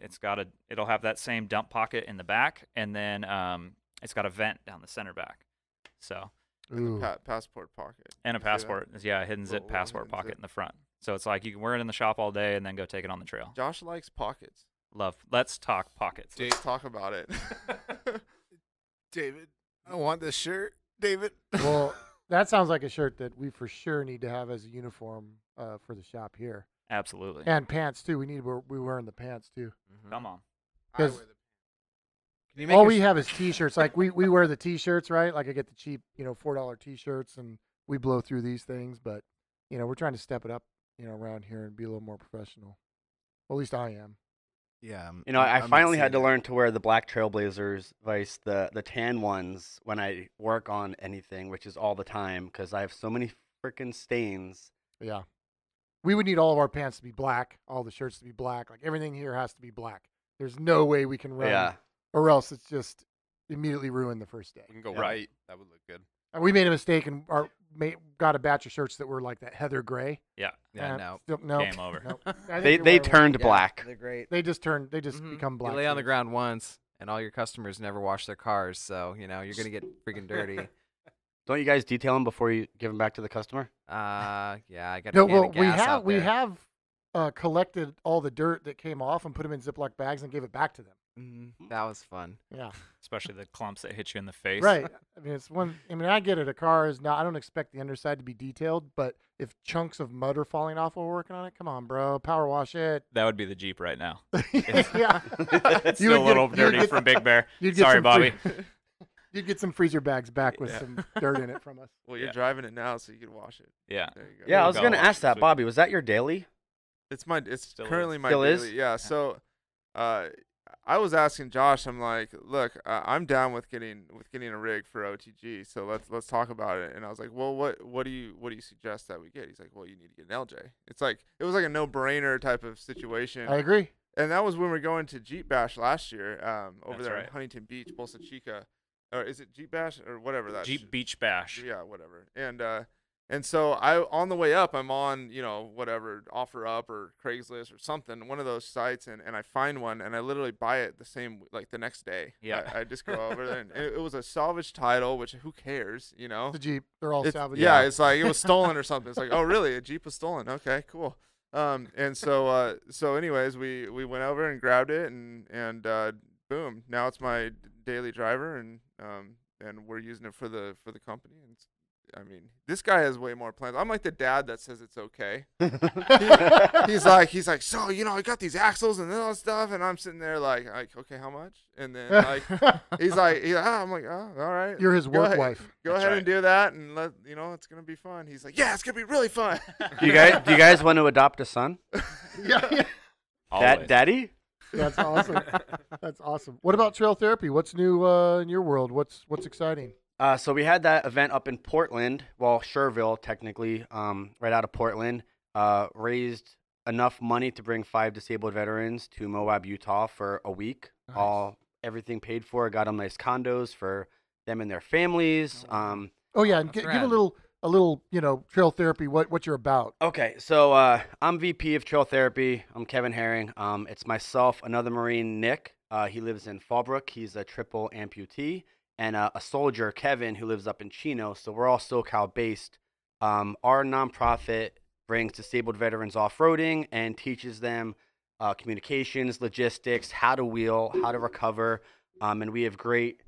D: It'll have that same dump pocket in the back, and then it's got a vent down the center back. So
B: Ooh.
F: Passport pocket.
D: and a
F: See that?
D: passport, yeah, a hidden zip
F: Little
D: passport
F: hidden
D: pocket
F: zip.
D: in the front. So it's like you can wear it in the shop all day and then go take it on the trail.
F: Josh likes pockets.
D: Let's talk pockets.
F: Let's talk about it.
H: David, I want this shirt. David.
B: Well, that sounds like a shirt that we for sure need to have as a uniform for the shop here,
D: Absolutely.
B: and pants too. We wearing the pants too.
D: Come on.
H: I
B: 'Cause-
H: wear the
G: Can you make
B: All
G: a
B: we
G: sh-
B: have is T-shirts. Like we wear the T-shirts, right? Like I get the cheap, $4 T-shirts, and we blow through these things. But we're trying to step it up, around here and be a little more professional. Well, at least I am.
H: Yeah.
E: I
H: I'm
E: finally had to
H: seeing
E: learn to wear the black Trailblazers, vice the tan ones when I work on anything, which is all the time because I have so many freaking stains.
B: Yeah. We would need all of our pants to be black, all the shirts to be black. Like everything here has to be black. There's no way we can run,
E: Yeah.
B: or else it's just immediately ruined the first day.
A: We can go
E: Yeah.
A: right. That would look good.
B: And we made a mistake and got a batch of shirts that were like that heather gray.
D: Yeah.
G: Yeah,
B: And
G: no.
B: still- no,
D: Game over.
B: no. I think
E: They
B: you're right.
E: turned
G: Yeah,
E: black.
G: They're great.
B: They just
G: Mhm.
B: become black.
G: You lay on the
B: shirts.
G: ground once, and all your customers never wash their cars, so you're gonna get freaking dirty.
E: Don't you guys detail them before you give them back to the customer?
G: Yeah, I got
B: No,
G: a can
B: well,
G: of gas
B: we
G: out there.
B: have collected all the dirt that came off and put them in Ziploc bags and gave it back to them.
G: That was fun.
B: Yeah,
D: Especially the clumps that hit you in the face.
B: right. I mean, it's one. I mean, I get it. A car is not. I don't expect the underside to be detailed, but if chunks of mud are falling off while we're working on it, come on, bro, power wash it.
D: That would be the Jeep right now.
B: Yeah,
D: It's
B: You would
D: still a little
B: get- you would
D: dirty
B: get-
D: from Big Bear.
B: you'd get
D: Sorry,
B: some
D: Bobby.
B: you'd get some freezer bags back with
F: Yeah.
B: some dirt in it from us.
F: Well, you're
D: Yeah.
F: driving it now, so you can wash it.
D: Yeah.
F: There you go.
E: Yeah, I
D: We'll
E: was
D: go
E: gonna
D: watch
E: ask
D: this
E: that,
D: week.
E: Bobby. Was that your daily?
F: It's
D: Still
F: currently
D: is.
F: my
E: Still is?
F: daily. Yeah. So, I was asking Josh. I'm like, look, I'm down with getting a rig for OTG. So let's talk about it. And I was like, well, what do you suggest that we get? He's like, well, you need to get an LJ. It was like a no-brainer type of situation.
B: I agree.
F: And that was when we were going to Jeep Bash last year, over
D: That's
F: there in
D: right.
F: Huntington Beach, Bolsa Chica. or is it Jeep Bash or whatever that?
D: Jeep Beach Bash.
F: Yeah, whatever. And so on the way up, I'm on, whatever, OfferUp or Craigslist or something, one of those sites, and I find one, and I literally buy it the next day.
D: Yeah.
F: I just go over there, and it was a salvage title, which who cares,
B: The Jeep, they're all salvage.
F: Yeah, it's like it was stolen or something. It's like, oh, really? A Jeep was stolen? Okay, cool. And so anyways, we went over and grabbed it, and boom, now it's my daily driver, and we're using it for the company, and I mean, this guy has way more plans. I'm like the dad that says it's okay. He's like, so I got these axles and all that stuff, and I'm sitting there like, okay, how much? And then he's like, yeah, I'm like, oh, all right.
B: You're his work wife.
F: Go ahead and do that, and it's gonna be fun. He's like, yeah, it's gonna be really fun.
E: Do you guys want to adopt a son?
B: Yeah.
E: Daddy?
B: That's awesome. That's awesome. What about trail therapy? What's new in your world? What's exciting?
E: So we had that event up in Portland, Sherville, technically, right out of Portland. Raised enough money to bring 5 disabled veterans to Moab, Utah for a week.
B: Nice.
E: Everything paid for. Got them nice condos for them and their families.
B: And give a little, trail therapy. What you're about.
E: Okay, so I'm VP of Trail Therapy. I'm Kevin Herring. It's myself, another Marine, Nick. He lives in Fallbrook. He's a triple amputee. And a soldier, Kevin, who lives up in Chino. So we're all SoCal-based. Our nonprofit brings disabled veterans off-roading and teaches them communications, logistics, how to wheel, how to recover. And we have great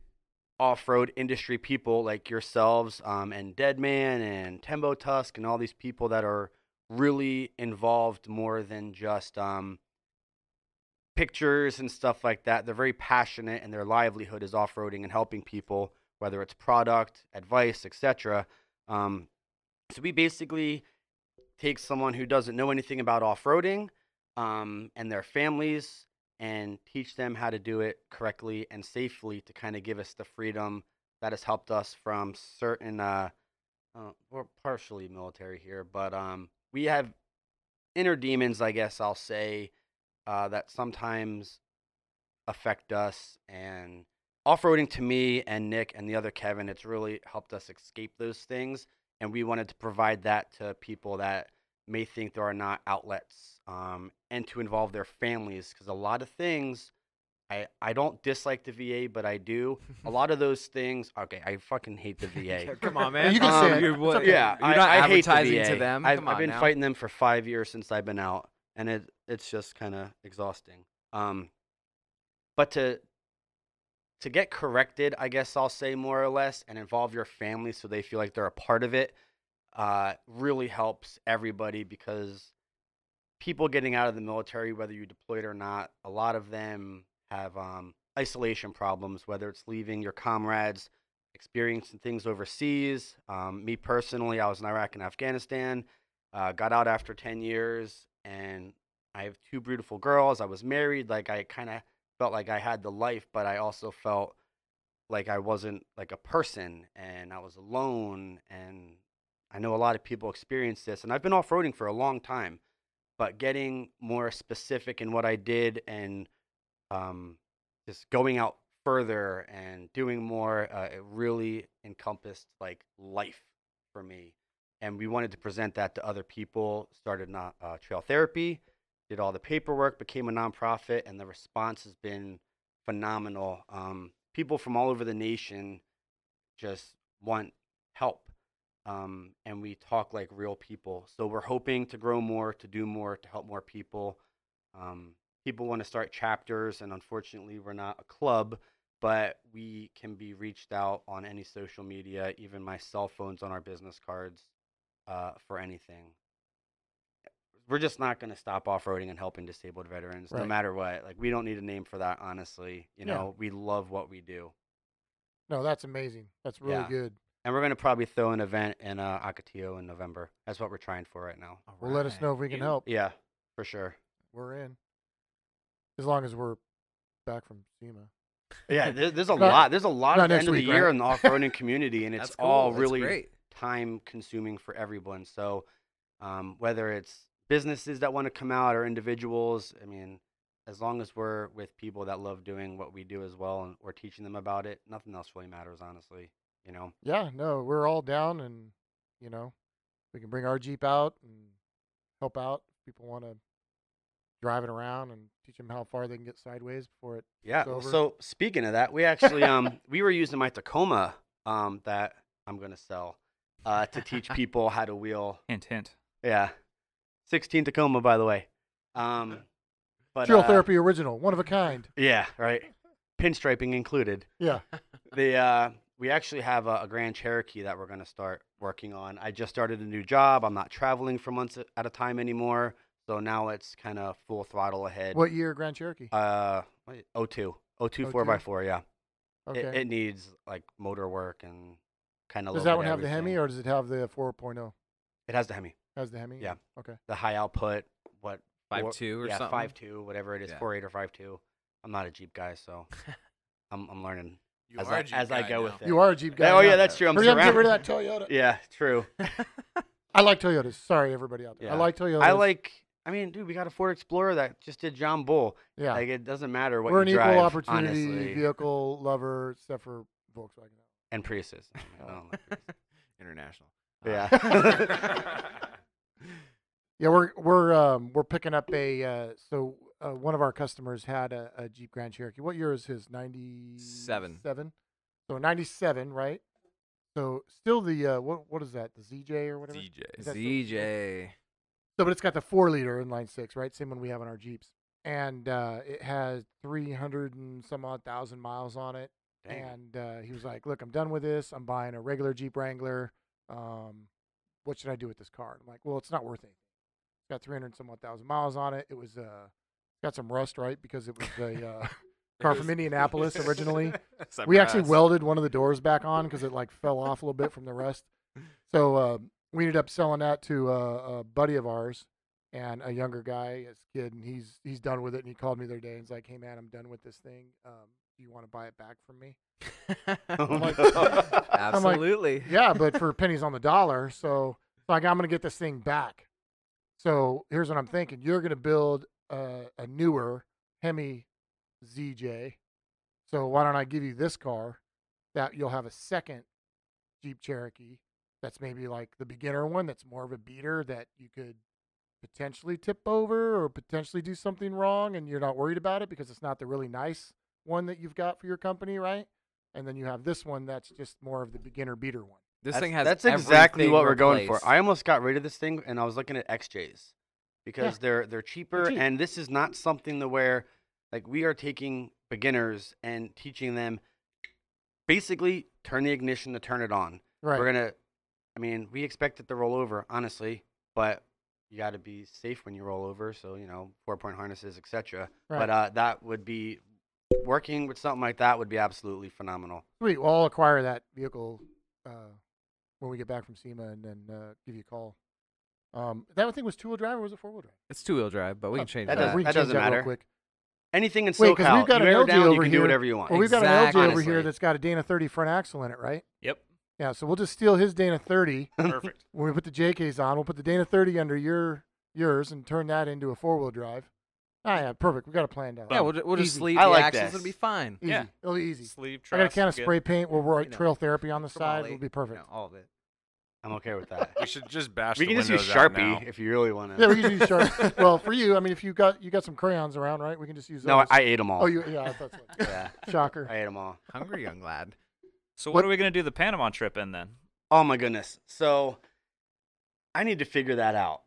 E: off-road industry people like yourselves and Deadman and Tembo Tusk and all these people that are really involved more than just pictures and stuff like that. They're very passionate, and their livelihood is off-roading and helping people, whether it's product, advice, etc. So we basically take someone who doesn't know anything about off-roading and their families and teach them how to do it correctly and safely to kind of give us the freedom that has helped us from certain we're partially military here, but we have inner demons, I guess I'll say, that sometimes affect us. And off-roading, to me and Nick and the other Kevin, it's really helped us escape those things. And we wanted to provide that to people that may think there are not outlets, and to involve their families, because a lot of things, I don't dislike the VA, but I do. A lot of those things, okay, I fucking hate the VA.
G: Come on, man.
B: You can say it.
G: You're
E: Yeah,
G: not
E: I hate the
G: advertising
E: VA.
G: to them. Come
E: I've
G: on
E: been
G: now.
E: fighting them for 5 years since I've been out, and it's just kind of exhausting. But to get corrected, I guess I'll say, more or less, and involve your family so they feel like they're a part of it, really helps everybody, because people getting out of the military, whether you deployed or not, a lot of them have isolation problems, whether it's leaving your comrades, experiencing things overseas. Me personally, I was in Iraq and Afghanistan, got out after 10 years, and I have 2 beautiful girls. I was married. Like, I kind of felt like I had the life, but I also felt like I wasn't like a person, and I was alone. And I know a lot of people experience this, and I've been off-roading for a long time, but getting more specific in what I did, and just going out further and doing more, it really encompassed like life for me. And we wanted to present that to other people. Started trail therapy, did all the paperwork, became a nonprofit, and the response has been phenomenal. People from all over the nation just want help. And we talk like real people. So we're hoping to grow more, to do more, to help more people. People want to start chapters, and unfortunately we're not a club, but we can be reached out on any social media, even my cell phone's on our business cards, for anything. We're just not going to stop off-roading and helping disabled veterans, no
B: Right.
E: matter what. Like, we don't need a name for that, honestly. You know, we love what we do.
B: No, that's amazing. That's really
E: Yeah.
B: good.
E: And we're going to probably throw an event in Ocotillo in November. That's what we're trying for right now.
B: Well, let us know if we can help.
E: Yeah, for sure.
B: We're in. As long as we're back from SEMA.
E: Yeah, there's a
B: Not-
E: lot. There's a lot
B: not
E: at the
B: next
E: end of the
B: week,
E: year
B: right?
E: in the off-roading community, and it's
G: That's cool.
E: all
G: That's
E: really
G: great.
E: time-consuming for everyone. So whether it's businesses that want to come out or individuals, I mean, as long as we're with people that love doing what we do as well, and we're teaching them about it, nothing else really matters, honestly. You know.
B: Yeah, no, we're all down, and you know, we can bring our Jeep out and help out if people want to drive it around and teach them how far they can get sideways before it
E: Yeah.
B: tips over.
E: So speaking of that, we actually we were using my Tacoma that I'm gonna sell to teach people how to wheel.
D: Hint, hint.
E: Yeah, 16 Tacoma, by the way. But
B: Trail Therapy original, one of a kind.
E: yeah, right. Pinstriping included.
B: Yeah.
E: We actually have a Grand Cherokee that we're gonna start working on. I just started a new job. I'm not traveling for months at a time anymore. So now it's kind of full throttle ahead.
B: What year Grand Cherokee?
E: 02 4x4, yeah.
B: Okay.
E: It needs like motor work and kind of.
B: Does that one have the Hemi or does it have the 4.0?
E: It has the Hemi.
B: Has the Hemi?
E: Yeah.
B: Okay.
E: The high output,
G: 5.2 or
E: yeah,
G: something?
E: 5.2, whatever it is,
G: Yeah.
E: 4.8 or 5.2. I'm not a Jeep guy, so I'm learning
H: You
E: as
H: are
E: I,
H: a Jeep
E: as I
H: guy
E: go
H: now.
E: with it.
B: You are a Jeep guy.
E: Oh yeah,
B: now.
E: that's true. I'm
B: Hurry up and get rid
E: surrounded.
B: of that Toyota.
E: Yeah, true.
B: I like Toyotas. Sorry, everybody out there. I
E: Yeah.
B: like Toyotas.
E: I mean, dude, we got a Ford Explorer that just did John Bull.
B: Yeah.
E: Like, it doesn't matter what
B: We're an
E: you
B: equal
E: drive,
B: opportunity
E: honestly.
B: vehicle lover, except for Volkswagen.
E: And Priuses. I don't like Priuses.
H: International.
E: Yeah.
B: Yeah, we're picking up one of our customers had a Jeep Grand Cherokee. What year is his? 97. So 97, right? So still the what is that? The ZJ or whatever.
A: DJ.
B: Is that still-
G: ZJ.
B: So, but it's got the 4-liter inline six, right? Same one we have on our Jeeps, and it has 300 and some odd thousand miles on it.
E: Dang.
B: And he was like, "Look, I'm done with this. I'm buying a regular Jeep Wrangler. What should I do with this car?" I'm like, "Well, it's not worth anything. It's got 300 and some odd thousand miles on it. It was got some rust, right? Because it was a car from Indianapolis originally. We actually welded one of the doors back on because it like fell off a little bit from the rust. So we ended up selling that to a buddy of ours and a younger guy, his kid, and he's done with it. And he called me the other day and he's like, "Hey man, I'm done with this thing. Do you want to buy it back from me?" I'm like,
G: Absolutely.
B: "Yeah, but for pennies on the dollar." So like, I'm gonna get this thing back. So here's what I'm thinking: you're gonna build a newer Hemi ZJ. So why don't I give you this car that you'll have a second Jeep Cherokee that's maybe like the beginner one that's more of a beater that you could potentially tip over or potentially do something wrong and you're not worried about it because it's not the really nice one that you've got for your company, right? And then you have this one that's just more of the beginner beater one.
G: This thing has
E: That's exactly
G: everything
E: what we're going for.
G: replaced.
E: I almost got rid of this thing, and I was looking at XJs because they're cheaper,
B: cheap.
E: and this is not something to where like we are taking beginners and teaching them basically turn the ignition to turn it on.
B: Right.
E: I mean, we expect it to roll over, honestly, but you got to be safe when you roll over. So 4-point harnesses, etc.
B: Right.
E: But that would be working with something like that would be absolutely phenomenal.
B: Sweet. Well, I'll acquire that vehicle when we get back from SEMA and then give you a call. That thing was 2-wheel drive or was it 4-wheel drive?
G: It's 2-wheel drive, but we can change
E: that
G: that.
E: does-
B: We can
E: that
B: change
E: doesn't
B: real
E: matter.
B: quick.
E: Anything in
B: Wait, 'cause
E: SoCal,
B: we've got
E: you
B: an
E: air
B: LG
E: down, you
B: over
E: can do
B: here.
E: whatever you want.
B: Well, we've got an LG
G: Exactly.
B: over here that's got a Dana 30 front axle in it, right?
D: Yep.
B: Yeah, so we'll just steal his Dana 30.
D: Perfect.
B: When we put the JKs on, we'll put the Dana 30 under yours and turn that into a 4-wheel drive. Ah, yeah, perfect. We got a plan down.
G: Yeah, we'll just
B: Easy.
G: sleeve
E: I
G: the
E: like
G: axles.
E: this.
G: It'll be fine.
B: Easy.
D: Yeah.
B: It'll be easy.
D: Sleeve
B: I got a
D: truss,
B: can of
D: good.
B: spray paint. We'll write
G: You know,
B: Trail Therapy on the side.
G: Chromoly,
B: It'll be perfect.
G: all of it.
E: I'm okay with that.
A: We should just bash
E: We
A: the
E: can just use
A: windows out now.
E: Sharpie if you really want to.
B: Yeah, we can use sharp. Well, for you, I mean, if you got some crayons around, right? We can just use those.
E: No, I ate them all.
B: Oh, yeah, I thought so.
E: Yeah,
B: Shocker.
E: I ate them all.
G: Hungry young lad.
D: So what are we going to do the Panama trip in then?
E: Oh my goodness. So I need to figure that out.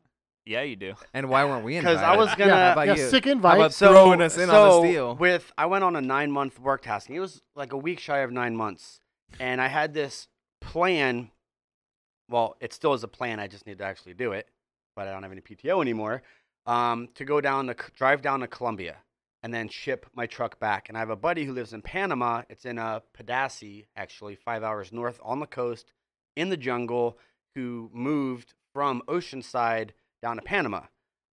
D: Yeah, you do.
G: And why weren't we invited?
E: Because I was gonna.
G: How about
B: yeah,
G: you?
B: sick
G: How
B: invite.
G: about throwing us in on this deal?
E: I went on a 9-month work tasking. It was like a week shy of 9 months, and I had this plan. Well, it still is a plan. I just need to actually do it, but I don't have any PTO anymore. To drive down to Colombia and then ship my truck back. And I have a buddy who lives in Panama. It's in Padassi, actually, 5 hours north on the coast in the jungle, who moved from Oceanside down to Panama.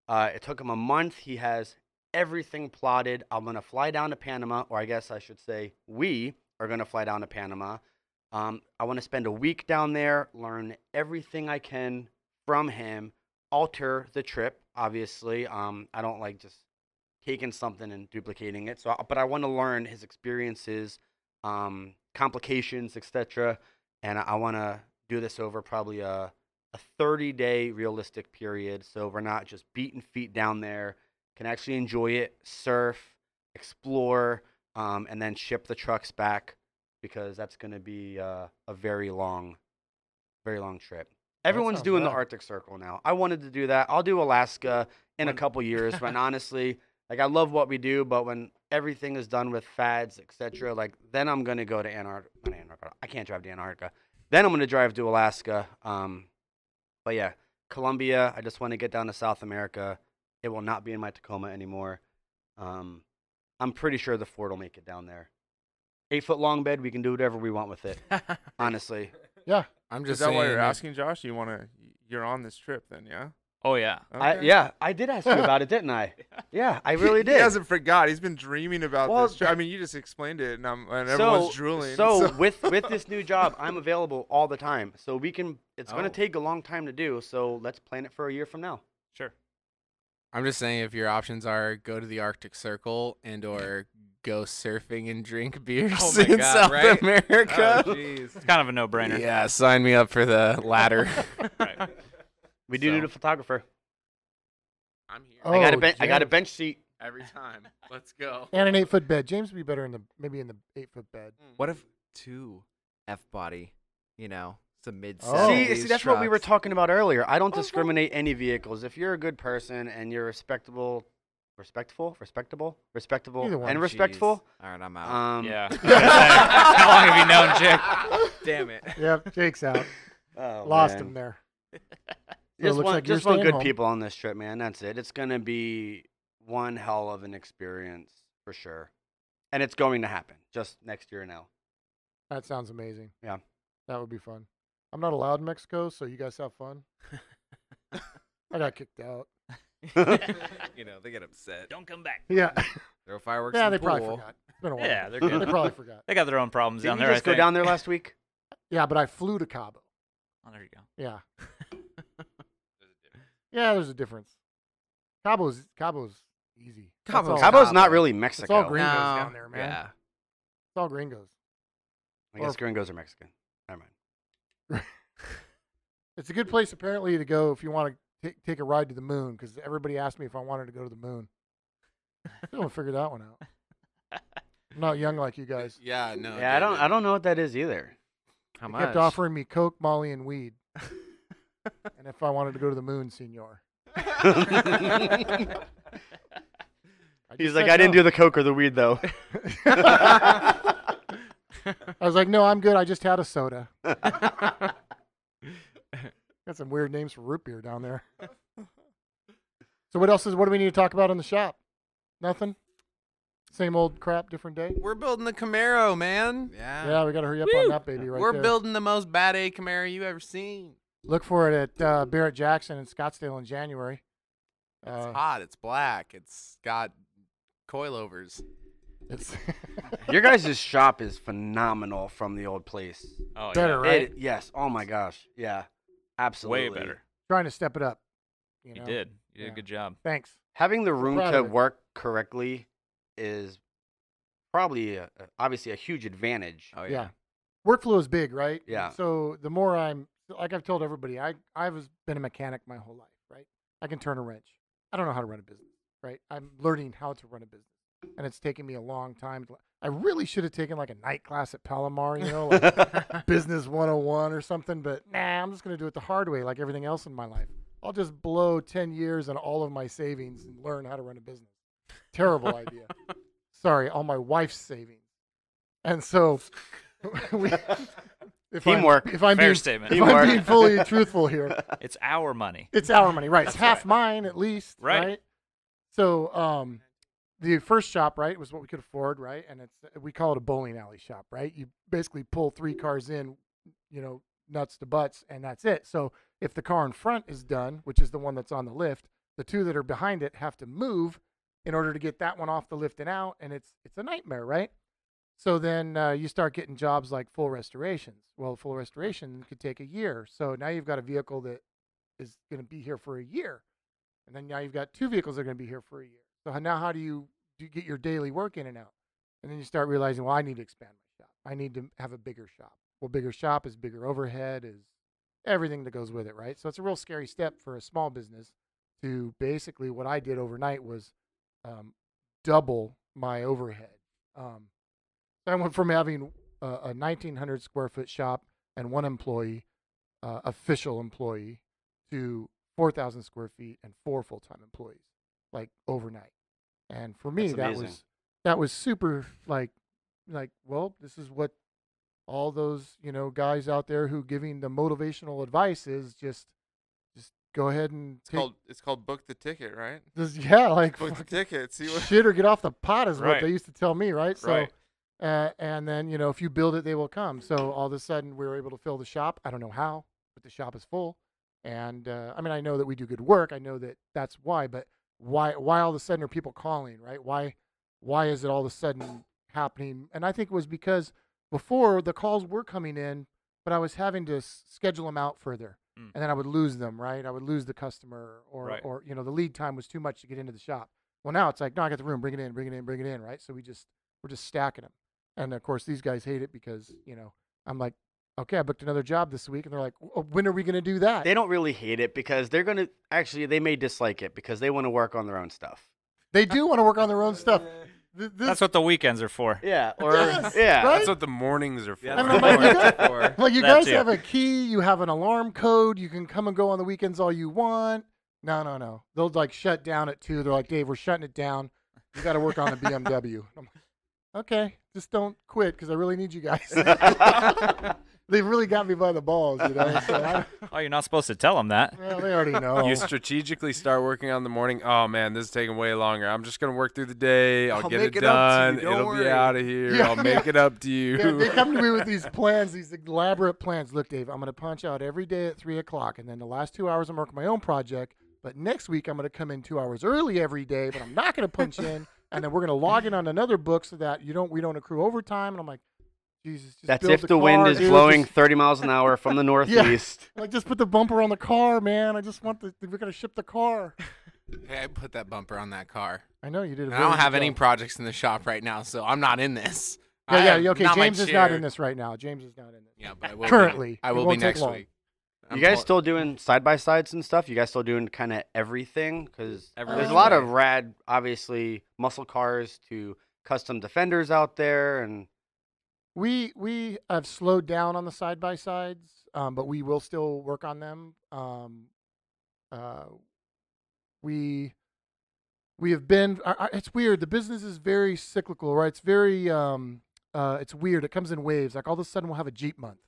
E: It took him a month. He has everything plotted. I'm going to fly down to Panama, or I guess I should say we are going to fly down to Panama. I want to spend a week down there, learn everything I can from him, alter the trip, obviously. I don't like just taking something and duplicating it. But I want to learn his experiences, complications, etc. And I want to do this over probably a 30-day realistic period. So we're not just beating feet down there. Can actually enjoy it, surf, explore, and then ship the trucks back, because that's going to be a very long trip. Everyone's
B: sounds
E: doing the
B: rad.
E: Arctic Circle now. I wanted to do that. I'll do Alaska in a couple years. But honestly, like, I love what we do, but when everything is done with fads, etc., like, then I'm gonna go to Antarctica. I can't drive to Antarctica. Then I'm gonna drive to Alaska. But yeah, Colombia. I just want to get down to South America. It will not be in my Tacoma anymore. I'm pretty sure the Ford will make it down there. 8-foot long bed. We can do whatever we want with it. Honestly.
B: Yeah.
H: I'm
F: Is
H: just
F: that
H: saying.
F: why you're
H: if-
F: asking, Josh? You're on this trip then, yeah?
D: Oh yeah.
F: Okay.
E: I did ask you about it, didn't I? Yeah, I really did.
F: He hasn't forgot. He's been dreaming about
E: Well,
F: this trip. I mean, you just explained it, and everyone's drooling.
E: So with this new job, I'm available all the time. So we can. It's going
H: Oh.
E: to take a long time to do. So let's plan it for a year from now.
D: Sure.
H: I'm just saying, if your options are go to the Arctic Circle or go surfing and drink beers
G: Oh my
H: in
G: God,
H: South
G: right?
H: America.
G: Oh, jeez.
D: It's kind of a no-brainer.
H: Yeah, sign me up for the latter.
D: Right.
E: We do
H: So.
E: need a photographer.
H: I'm here
B: Oh,
E: I got a
B: James.
E: bench seat.
H: every time. Let's go.
B: And an 8-foot bed. James would be better in the 8-foot bed.
G: What if 2 F-body, some mid
B: Oh.
E: See, that's what we were
G: trucks.
E: talking about earlier. I don't discriminate any vehicles. If you're a good person and you're respectable,
B: Either one.
E: and respectful.
G: All right, I'm out.
D: Yeah. How long have you known Jake?
G: Damn it.
B: Yep, Jake's out.
E: Oh,
B: Lost
E: man.
B: him there. So it
E: Just
B: looks
E: want,
B: like you're
E: just want
B: staying
E: good
B: home.
E: people on this trip, man. That's it. It's gonna be one hell of an experience for sure, and it's going to happen just next year now.
B: That sounds amazing.
E: Yeah.
B: That would be fun. I'm not allowed in Mexico, so you guys have fun. I got kicked out.
G: They get upset.
D: Don't come back.
B: Yeah.
G: Throw fireworks
B: Yeah,
G: in
B: they
G: the
B: probably
G: pool.
B: forgot. It's been a while.
D: Yeah, they're
B: They
D: good.
B: probably forgot.
D: They got their own problems
E: Did
D: down
E: you
D: there.
E: just
D: I
E: go
D: think.
E: down there last week?
B: Yeah, but I flew to Cabo.
D: Oh, there you go.
B: Yeah. Yeah, there's a difference. Cabo's easy. That's
G: Cabo's
B: all-
E: Cabo's
G: Cabo.
E: not really
B: It's
E: Mexico.
B: all gringos
G: No.
B: down there, man.
G: Yeah.
B: It's all gringos.
E: I guess gringos are Mexican. Never mind.
B: It's a good place apparently to go if you want to take a ride to the moon, because everybody asked me if I wanted to go to the moon. Still haven't figured that one out. I'm not young like you guys.
H: Yeah, no.
E: Yeah, I don't know what that is either.
G: How
B: They
G: much?
B: kept offering me Coke, Molly, and weed. And if I wanted to go to the moon, senor.
E: He's like, I didn't do the coke or the weed though.
B: I was like, no, I'm good. I just had a soda. Got some weird names for root beer down there. So what do we need to talk about in the shop? Nothing? Same old crap, different day?
H: We're building the Camaro, man.
G: Yeah.
B: Yeah, we got to hurry up on that baby right
H: We're
B: there.
H: building the most bad A Camaro you ever seen.
B: Look for it at Barrett Jackson in Scottsdale in January.
H: It's hot. It's black. It's got coilovers.
B: It's
E: Your guys' shop is phenomenal from the old place.
D: Oh,
B: better,
D: yeah.
B: right?
E: Yes. Oh my gosh. Yeah. Absolutely.
D: Way better.
B: Trying to step it up. You
D: You
B: know?
D: did. You did
B: Yeah.
D: a good job.
B: Thanks.
E: Having the room
B: proud
E: to
B: of it.
E: work correctly is probably obviously a huge advantage.
G: Oh,
B: Yeah.
G: yeah.
B: Workflow is big, right?
E: Yeah.
B: So the more like I've told everybody, I've been a mechanic my whole life, right? I can turn a wrench. I don't know how to run a business, right? I'm learning how to run a business, and it's taken me a long time. I really should have taken like a night class at Palomar, like Business 101 or something, but nah, I'm just going to do it the hard way like everything else in my life. I'll just blow 10 years and all of my savings and learn how to run a business. Terrible idea. Sorry, all my wife's savings. And so
E: Teamwork.
B: If I'm
D: Fair
B: being,
D: statement.
B: if I'm being fully truthful here,
D: It's our money.
B: it's our money, right? It's
D: That's
B: half
D: right.
B: mine at least,
D: Right.
B: right? So, the first shop, right, was what we could afford, right? And we call it a bowling alley shop, right? You basically pull 3 cars in, nuts to butts, and that's it. So if the car in front is done, which is the one that's on the lift, the 2 that are behind it have to move in order to get that one off the lift and out, and it's a nightmare, right? So then you start getting jobs like full restorations. Well, full restoration could take a year. So now you've got a vehicle that is going to be here for a year. And then now you've got 2 vehicles that are going to be here for a year. So now how do you get your daily work in and out? And then you start realizing, well, I need to expand my shop. I need to have a bigger shop. Well, bigger shop is bigger overhead, is everything that goes with it, right? So it's a real scary step for a small business to basically what I did overnight was double my overhead. So I went from having a 1,900 square foot shop and one employee, official employee, to 4,000 square feet and 4 full-time employees, like overnight. And for me, that was super like, well, this is what all those guys out there who giving the motivational advice is just go ahead and
F: It's called book the ticket, right?
B: Like
F: Book the ticket. See what
B: shit or get off the pot is what
A: Right.
B: they used to tell me, right? So,
A: Right.
B: and then if you build it, they will come. So all of a sudden, we were able to fill the shop. I don't know how, but the shop is full. And I mean, I know that we do good work. I know that that's why. But why all of a sudden are people calling, right? Why is it all of a sudden happening? And I think it was because before the calls were coming in, but I was having to schedule them out further. And then I would lose them, right? I would lose the customer, or
D: Right.
B: or the lead time was too much to get into the shop. Well, now it's like, no, I got the room, bring it in, right? So we're just stacking them. And of course, these guys hate it because I'm like, okay, I booked another job this week, and they're like, when are we going to do that?
E: They don't really hate it because they're gonna they may dislike it because they want to work on their own stuff.
B: They do want to work on their own stuff.
D: That's what the weekends are for.
E: Yeah, or
B: Yes,
E: yeah.
B: right?
A: That's what the mornings are for.
B: I mean, like, you
D: That
B: guys
D: too.
B: have a key, you have an alarm code, you can come and go on the weekends all you want. No. They'll like shut down at 2. They're like, Dave, we're shutting it down. You got to work on the BMW. I'm like, okay, just don't quit because I really need you guys. They've really got me by the balls, So
D: Oh, you're not supposed to tell them that.
B: well, they already know.
A: You strategically start working on the morning. Oh man, this is taking way longer. I'm just gonna work through the day. I'll get
H: make
A: it
H: it up to
A: done.
H: you, don't
A: It'll be
H: worry.
A: out of here.
B: Yeah,
A: I'll make it up to you.
B: Yeah, they come to me with these plans, these elaborate plans. Look, Dave, I'm going to punch out every day at 3 o'clock, and then the last 2 hours I'm working my own project. But next week I'm going to come in 2 hours early every day, but I'm not going to punch in. And then we're going to log in on another book so that we don't accrue overtime. And I'm like, Jesus, just
E: That's
B: build
E: if the wind
B: car,
E: is
B: dude.
E: blowing
B: Just-
E: 30 miles an hour from the northeast.
B: like, just put the bumper on the car, man. I just want we're going to ship the car.
H: Hey, I put that bumper on that car.
B: I know you did.
H: And I don't have any projects in the shop right now, so I'm not in this. I have
B: Okay.
H: not my
B: James is not
H: chair.
B: in this right now. James is not in this.
H: Yeah, but I will
B: Currently.
H: Be. I
B: It
H: will be
B: won't take
H: next
B: long.
H: week.
E: You guys still doing side-by-sides and stuff? You guys still doing kind of everything? Because
D: Every
E: there's a
B: which
E: lot
D: way.
E: of rad, obviously, muscle cars to custom defenders out there. And
B: We have slowed down on the side by sides, but we will still work on them. We have been. It's weird. The business is very cyclical, right? It's very. It's weird. It comes in waves. Like all of a sudden, we'll have a Jeep month.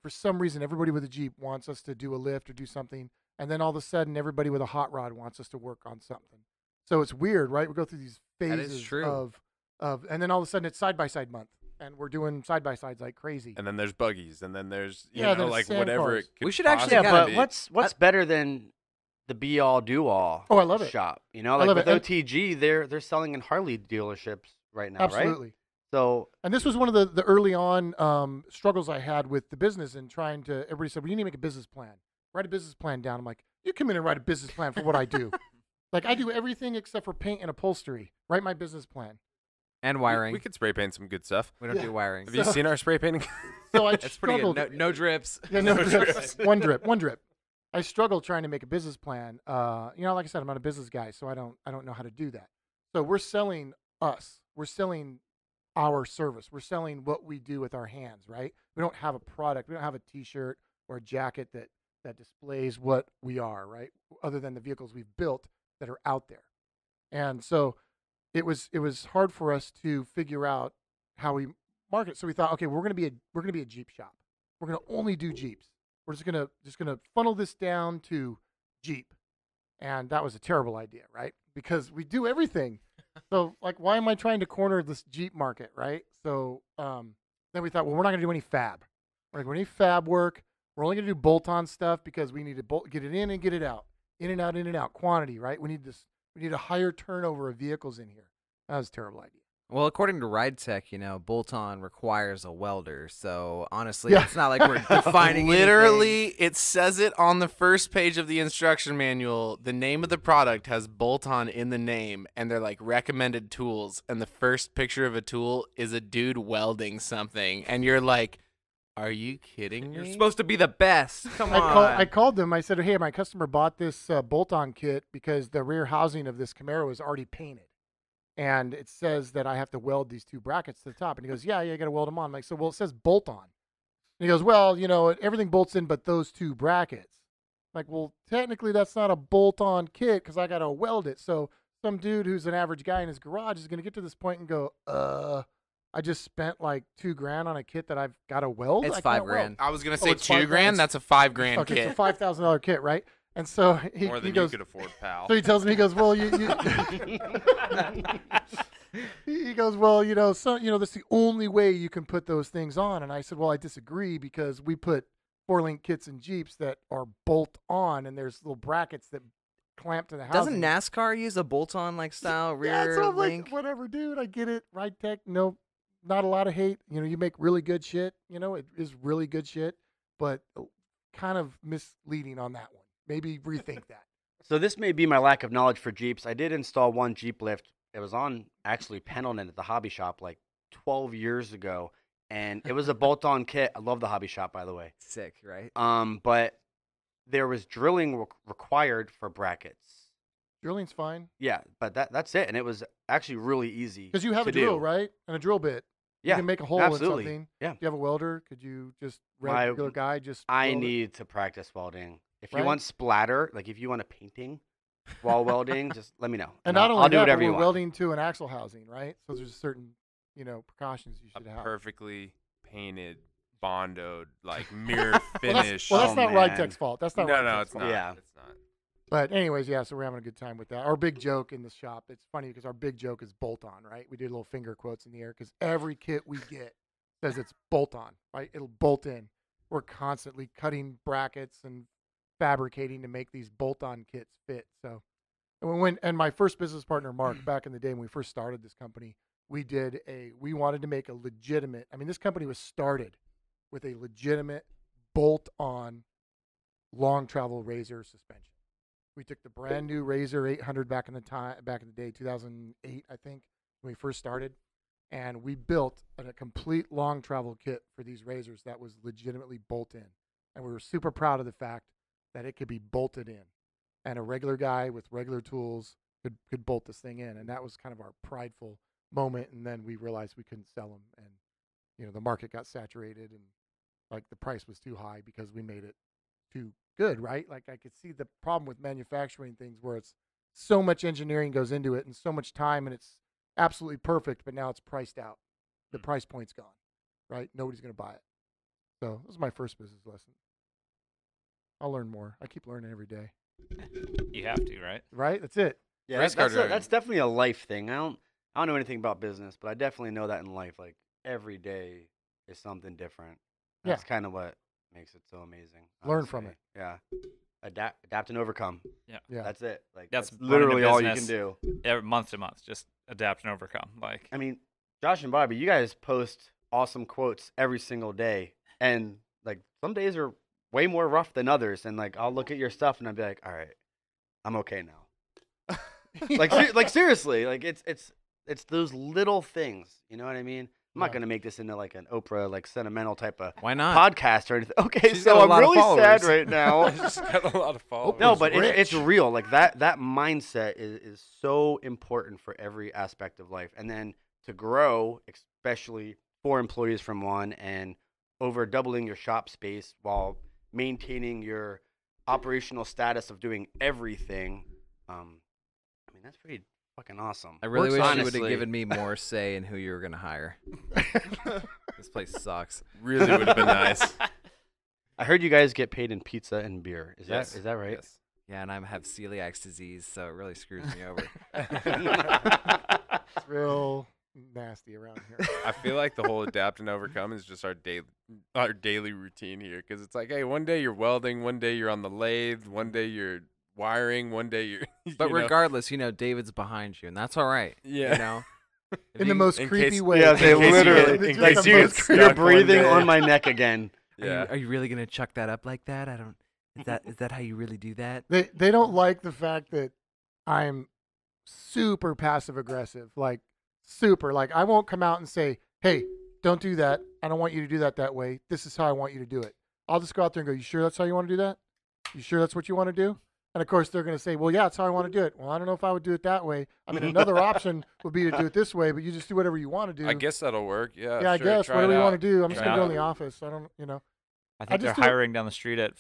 B: For some reason, everybody with a Jeep wants us to do a lift or do something, and then all of a sudden, everybody with a hot rod wants us to work on something. So it's weird, right? We go through these
G: That is
B: phases
G: true.
B: of, and then all of a sudden, it's side by side month. And we're doing side by sides like crazy.
A: And then there's buggies, and then there's
B: Yeah, there's
A: like
B: sand
A: whatever
B: cars.
A: it could
G: We should actually
E: yeah,
G: gotta
E: but
A: be.
E: what's better than the be all do all?
B: Oh, I love it.
E: Shop,
B: I
E: like
B: love
E: with
B: it. And-
E: OTG, they're selling in Harley dealerships right now, right?
B: Absolutely.
E: So
B: And this was one of the early on struggles I had with the business and trying to. Everybody said, "Well, you need to make a business plan. Write a business plan down." I'm like, "You come in and write a business plan for what I do. Like I do everything except for paint and upholstery. Write my business plan."
G: And
A: We
G: wiring.
A: could spray paint some good stuff.
G: We don't
B: Yeah.
G: do wiring.
A: Have you seen our spray painting?
B: So I
G: That's pretty
B: struggled.
G: good. No drips.
B: Yeah, no
A: No
B: drips.
A: drips.
B: One drip. I struggled trying to make a business plan. Like I said, I'm not a business guy, so I don't know how to do that. So we're selling us. We're selling our service. We're selling what we do with our hands, right? We don't have a product. We don't have a T-shirt or a jacket that displays what we are, right? Other than the vehicles we've built that are out there. And so it was hard for us to figure out how we market. So we thought, okay, we're gonna be a Jeep shop. We're gonna only do Jeeps. We're just gonna funnel this down to Jeep. And that was a terrible idea, right? Because we do everything. So like, why am I trying to corner this Jeep market, right? So then we thought, well, we're not gonna do any fab. We're not gonna do any fab work. We're only gonna do bolt-on stuff because we need to get it in and get it out, in and out, quantity, right? We need a higher turnover of vehicles in here. That was a terrible idea.
G: Well, according to Ride Tech, bolt-on requires a welder. So honestly,
B: Yeah.
G: it's not like we're defining
H: Literally,
G: anything.
H: it says it on the first page of the instruction manual. The name of the product has bolt-on in the name, and they're like recommended tools. And the first picture of a tool is a dude welding something, and you're like, "Are you kidding me?"
G: You're supposed to be the best. Come on.
B: I called them. I said, hey, my customer bought this bolt-on kit because the rear housing of this Camaro is already painted. And it says that I have to weld these 2 brackets to the top. And he goes, yeah, you got to weld them on. I'm like, so, well, it says bolt on. And he goes, well, everything bolts in but those 2 brackets. I'm like, well, technically that's not a bolt on kit because I got to weld it. So some dude who's an average guy in his garage is going to get to this point and go, I just spent like $2,000 on a kit that I've got to weld.
G: It's
B: I can't
G: $5,000.
B: weld."
H: I was gonna
B: Oh,
H: say
B: it's
H: $2,000.
B: $5,000.
H: That's a $5,000
B: Okay,
H: kit.
B: it's a $5,000 kit, right? And so he
A: More than
B: goes,
A: you could afford, pal.
B: so he tells me, he goes, well, he goes, well, that's the only way you can put those things on. And I said, well, I disagree because we put 4-link kits in Jeeps that are bolt on, and there's little brackets that clamp to the housing.
G: Doesn't NASCAR use a bolt-on like style rear
B: Yeah, so I'm
G: link?
B: like, whatever, dude. I get it. Ride Tech, no, not a lot of hate. You make really good shit. It is really good shit, but kind of misleading on that one. Maybe rethink that.
E: So this may be my lack of knowledge for Jeeps. I did install one Jeep lift. It was on actually Pendleton at the hobby shop like 12 years ago, and it was a bolt-on kit. I love the hobby shop, by the way.
G: Sick, right?
E: But there was drilling required for brackets.
B: Drilling's fine
E: Yeah, but that's it, and it was actually really easy.
B: because you have
E: to
B: a drill,
E: do.
B: right, and a drill bit.
E: Yeah,
B: You can make a hole
E: absolutely.
B: in something.
E: Yeah.
B: Do you have a welder? Could you just
E: My-
B: regular guy just?
E: I
B: weld it?
E: need to practice welding. If you
B: Right?
E: want splatter, like if you want a painting while welding, just let me know.
B: And not
E: I'll
B: only
E: do
B: that,
E: whatever
B: but
E: you
B: we're
E: want.
B: welding to an axle housing, right? So there's certain, precautions you
A: A
B: should have.
A: perfectly painted, bondoed, like mirror finish.
B: Well, that's
E: Oh,
B: not Ride
E: man.
B: Tech's fault. That's not.
A: no,
B: Ride
A: no,
B: Tech's
A: it's
B: fault.
A: not.
E: Yeah.
A: It's not.
B: But anyways, yeah. So we're having a good time with that. Our big joke in the shop. It's funny because our big joke is bolt on, right? We did little finger quotes in the air because every kit we get says it's bolt on, right? It'll bolt in. We're constantly cutting brackets and fabricating to make these bolt-on kits fit. So, and my first business partner Mark, back in the day when we first started this company, we wanted to make a legitimate. I mean, this company was started with a legitimate bolt-on long travel Razor suspension. We took the brand new Razor 800 back in the day, 2008, I think, when we first started, and we built a complete long travel kit for these Razors that was legitimately bolt in, and we were super proud of the fact that it could be bolted in, and a regular guy with regular tools could bolt this thing in, and that was kind of our prideful moment. And then we realized we couldn't sell them, and the market got saturated, and like the price was too high because we made it too good, right? Like I could see the problem with manufacturing things where it's so much engineering goes into it and so much time, and it's absolutely perfect, but now it's priced out. The price point's gone, right? Nobody's going to buy it. So this is my first business lesson. I'll learn more. I keep learning every day.
D: You have to, right?
B: Right? That's it.
E: Yeah,
H: Race car driving.
E: that's definitely a life thing. I don't know anything about business, but I definitely know that in life. Like every day is something different.
B: Yeah.
E: That's kind of what makes it so amazing.
B: Learn from
E: honestly. Yeah. Adapt and overcome.
B: Yeah.
E: That's it. Like
D: That's
E: that's
D: running a
E: literally all you can
D: business.
E: do.
D: Every month to month, just adapt and overcome. Like,
E: I mean, Josh and Bobby, you guys post awesome quotes every single day, and like some days are way more rough than others. And like I'll look at your stuff and I'll be like, all right, I'm okay now. like seriously, like it's those little things. You know what I mean? I'm not
B: Yeah.
E: gonna make this into like an Oprah like sentimental type of
G: Why not?
E: podcast or anything. Okay,
G: She's
E: so
G: got a
E: I'm
G: lot of
E: really sad
G: followers.
E: right now.
A: Just got a lot of followers.
E: No, but
B: rich.
E: it's real. Like that mindset is so important for every aspect of life. And then to grow, especially 4 employees from one and over doubling your shop space while maintaining your operational status of doing everything. I mean, that's pretty fucking awesome.
G: I really
B: Works
G: wish you would
E: honestly.
G: have given me more say in who you were going to hire. This place sucks.
A: really would have been nice.
E: I heard you guys get paid in pizza and beer. Is
A: Yes.
E: that right?
A: Yes.
G: Yeah, and I have celiac disease, so it really screws me over.
B: It's real nasty around here.
A: I feel like the whole adapt and overcome is just our daily routine here, because it's like, hey, one day you're welding, one day you're on the lathe, one day you're wiring, one day you're.
G: But
A: you know.
G: regardless, David's behind you, and that's all right.
A: Yeah.
G: You know?
B: in the most
A: in
B: creepy
A: case-
B: way.
E: Yeah, they
A: In case you
E: literally.
A: get- in
E: Like,
A: case you
E: dude,
A: get stuck
E: you're
A: one
E: breathing
A: day.
E: on my neck again.
A: Yeah.
G: Are you really gonna chuck that up like that? I don't. Is that how you really do that?
B: They don't like the fact that I'm super passive aggressive, like super. Like I won't come out and say, "Hey, don't do that. I don't want you to do that way. This is how I want you to do it." I'll just go out there and go, "You sure that's how you want to do that? You sure that's what you want to do?" And of course, they're going to say, "Well, yeah, that's how I want to do it." Well, I don't know if I would do it that way. I mean, another option would be to do it this way, but you just do whatever you want to do.
A: I guess that'll work. Yeah.
B: Yeah, I
A: sure,
B: guess
A: try
B: whatever
A: it
B: you
A: out.
B: want to do. I'm just
A: Try
B: going to
A: it
B: go in
A: out.
B: the office. I don't, you know.
D: I think
B: just
D: they're
B: do it-
D: hiring down the street at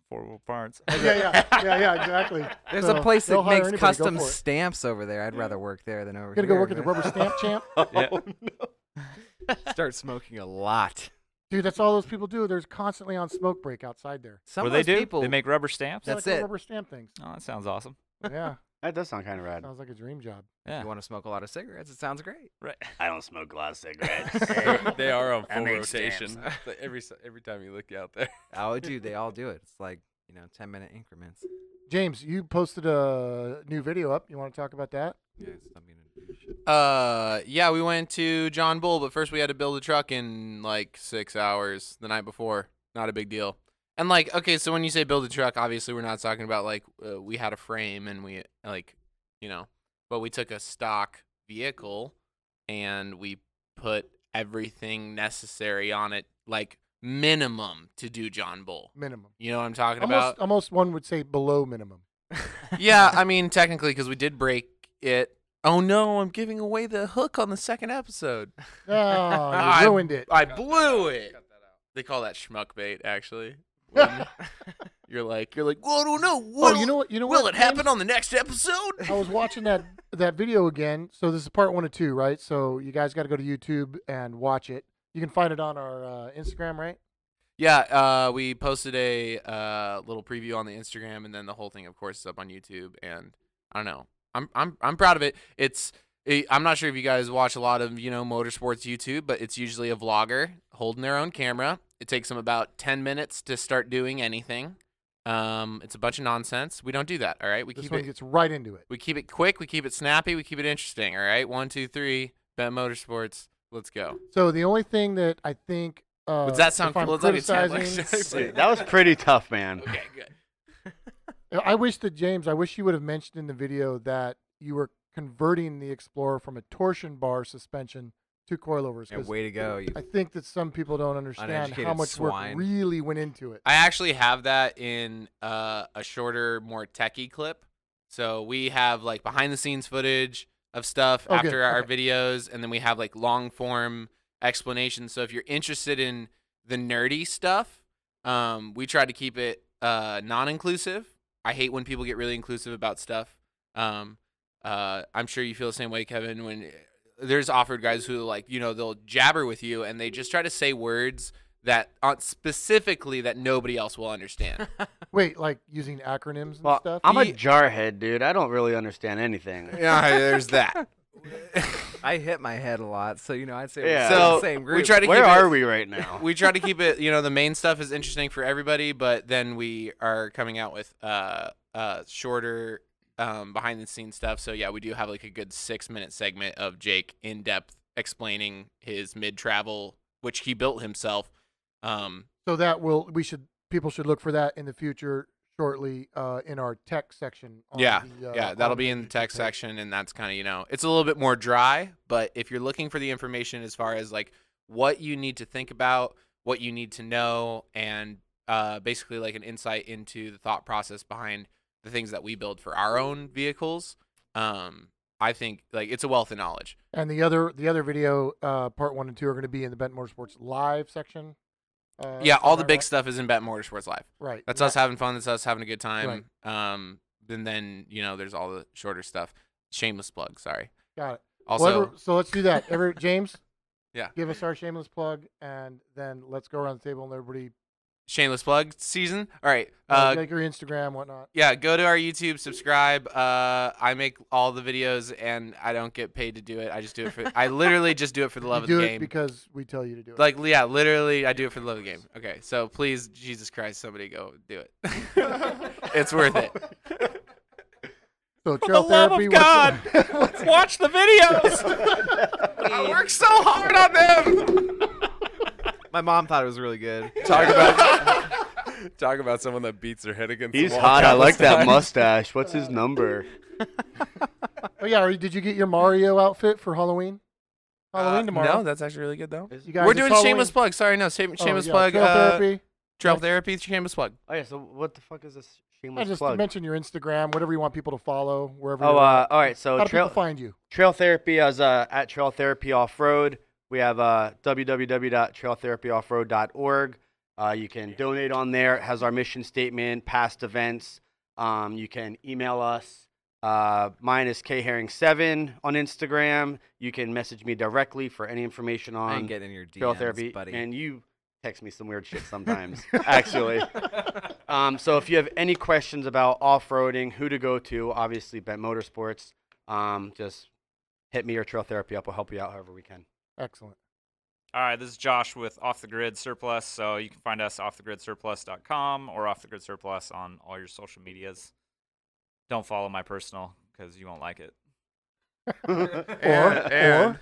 D: Four-Wheel Parts.
B: Yeah, exactly.
G: There's
B: So
G: a place
B: they'll
G: that
B: hire
G: makes
B: anybody, go
G: custom
B: for it.
G: stamps over there. I'd rather work there than over
B: You're gonna
G: here.
B: go work at the
G: but-
B: Rubber Stamp Champ,
D: Yeah.
G: Start smoking a lot.
B: dude. That's all those people do. There's constantly on smoke break outside there.
G: Some
D: What
G: of
D: do they
G: those
D: do?
G: people.
D: They make rubber stamps.
B: It's
G: That's
B: like the
G: it.
B: Rubber stamp things.
D: Oh, that sounds awesome.
B: Yeah,
E: That does sound kind of rad.
B: sounds like a dream job.
D: Yeah.
G: You want to smoke a lot of cigarettes? It sounds great.
D: Right.
E: I don't smoke a lot of cigarettes.
A: They are on
E: I
A: full
E: make
A: rotation.
E: stamps.
A: Like every time you look out there.
G: Oh, dude, they all do it. It's like 10-minute increments.
B: James, you posted a new video up. You want to talk about that?
H: Yeah, we went to John Bull, but first we had to build a truck in like 6 hours the night before. Not a big deal. And like, okay, so when you say build a truck, obviously we're not talking about like we had a frame and we like, but we took a stock vehicle and we put everything necessary on it, like minimum to do John Bull.
B: Minimum.
H: You know what I'm talking about?
B: Almost one would say below minimum.
H: Yeah, I mean, technically, because we did break it. Oh no, I'm giving away the hook on the second episode.
B: Oh, you ruined it.
H: I blew it. They call that schmuck bait, actually. When you're like, well, I don't know.
B: Oh, you know what?
H: Will it happen
B: James?
H: on the next episode?
B: I was watching that video again. So this is part 1 of 2, right? So you guys got to go to YouTube and watch it. You can find it on our Instagram, right?
H: Yeah, we posted a little preview on the Instagram, and then the whole thing, of course, is up on YouTube. And I don't know, I'm proud of it. I'm not sure if you guys watch a lot of motorsports YouTube, but it's usually a vlogger holding their own camera. It takes them about 10 minutes to start doing anything. It's a bunch of nonsense. We don't do that. All right, we
B: This
H: keep
B: one
H: it.
B: gets right into it.
H: We keep it quick. We keep it snappy. We keep it interesting. All right, 1, 2, 3. Bet Motorsports. Let's go.
B: So the only thing that I think
H: Does that sound
B: if I'm
H: cool? It's like a 10
B: criticizing-
E: Dude, that was pretty tough, man.
H: Okay, good.
B: I wish that James, I wish you would have mentioned in the video that you were converting the Explorer from a torsion bar suspension to coilovers.
G: Yeah,
B: 'cause
G: way to go. You
B: I think that some people don't understand how
G: Uneducated
B: much
G: swine.
B: work really went into it.
H: I actually have that in a shorter, more techie clip. So we have like behind the scenes footage of stuff
B: Oh, good.
H: after our
B: Okay.
H: videos, and then we have like long form explanations. So if you're interested in the nerdy stuff, we try to keep it non-inclusive. I hate when people get really inclusive about stuff. I'm sure you feel the same way, Kevin, when there's Offroad guys who like, they'll jabber with you and they just try to say words that specifically that nobody else will understand.
B: Wait, like using acronyms and
E: Well,
B: stuff?
E: I'm a jarhead, dude. I don't really understand anything.
H: Yeah, there's that.
G: I hit my head a lot, so I'd say
E: Yeah.
G: we're
H: So
G: the same group.
H: we try to
E: Where
H: keep
E: are
H: it,
E: we right now?
H: we try to keep it, the main stuff is interesting for everybody, but then we are coming out with shorter behind the scenes stuff. So yeah, we do have like a good 6-minute segment of Jake in depth explaining his mid travel, which he built himself.
B: So that people should look for that in the future shortly in our tech section. On
H: Yeah,
B: the,
H: yeah, that'll
B: on
H: be
B: the
H: in the
B: YouTube
H: tech
B: page.
H: section, and that's kind of, it's a little bit more dry, but if you're looking for the information as far as like what you need to think about, what you need to know, and basically like an insight into the thought process behind the things that we build for our own vehicles, I think like it's a wealth of knowledge.
B: And the other video, part 1 and 2, are going to be in the Bent Motorsports Live section.
H: Yeah, all
B: am
H: the
B: I
H: big
B: right?
H: stuff is in Bet Motorsports Live.
B: Right.
H: That's
B: That-
H: us having fun. That's us having a good time. And then there's all the shorter stuff. Shameless plug. Sorry.
B: Got it.
H: Also,
B: So let's do that. James.
H: Yeah.
B: Give us our shameless plug, and then let's go around the table and everybody
H: shameless plug season. All right.
B: make your Instagram, whatnot.
H: Yeah, go to our YouTube, subscribe. I make all the videos, and I don't get paid to do it. I just do it for. I literally just do it for the love
B: You
H: of
B: do
H: the
B: it
H: game.
B: because we tell you to do it.
H: Like, yeah, literally, I do it for the love of the game. Okay, so please, Jesus Christ, somebody go do it. It's worth it.
B: So
D: For
B: trail
D: the love
B: therapy.
D: of God, watch the videos.
H: I worked so hard on them.
G: My mom thought it was really good.
A: Talk about someone that beats their head against
E: He's
A: the wall.
E: hot. I
A: countless
E: like that
A: times.
E: mustache. What's his number?
B: Oh yeah, did you get your Mario outfit for Halloween? Halloween tomorrow.
H: No, that's actually really good though.
B: You guys,
H: We're
B: it's
H: doing
B: Halloween.
H: shameless plug. Sorry, no, shameless
B: yeah,
H: plug.
B: Trail therapy.
H: Trail therapy, shameless plug.
E: Oh yeah. So what the fuck is this
B: I
E: shameless
B: just
E: plug?
B: mention your Instagram, whatever you want people to follow, wherever.
E: Oh,
B: you're at.
E: all right. So
B: How do
E: trail
B: people find you?
E: Trail Therapy is at Trail Therapy Offroad. We have www.trailtherapyoffroad.org. You can donate on there. It has our mission statement, past events. You can email us. Mine is kherring7 on Instagram. You can message me directly for any information
G: I ain't
E: on
G: getting in your DMs,
E: Trail Therapy.
G: buddy.
E: And you text me some weird shit sometimes, actually. So if you have any questions about off-roading, who to go to, obviously Bent Motorsports, just hit me or Trail Therapy up. We'll help you out however we can.
B: Excellent.
D: All right, this is Josh with Off the Grid Surplus. So you can find us offthegridsurplus.com or Off the Grid Surplus on all your social medias. Don't follow my personal because you won't like it.
F: And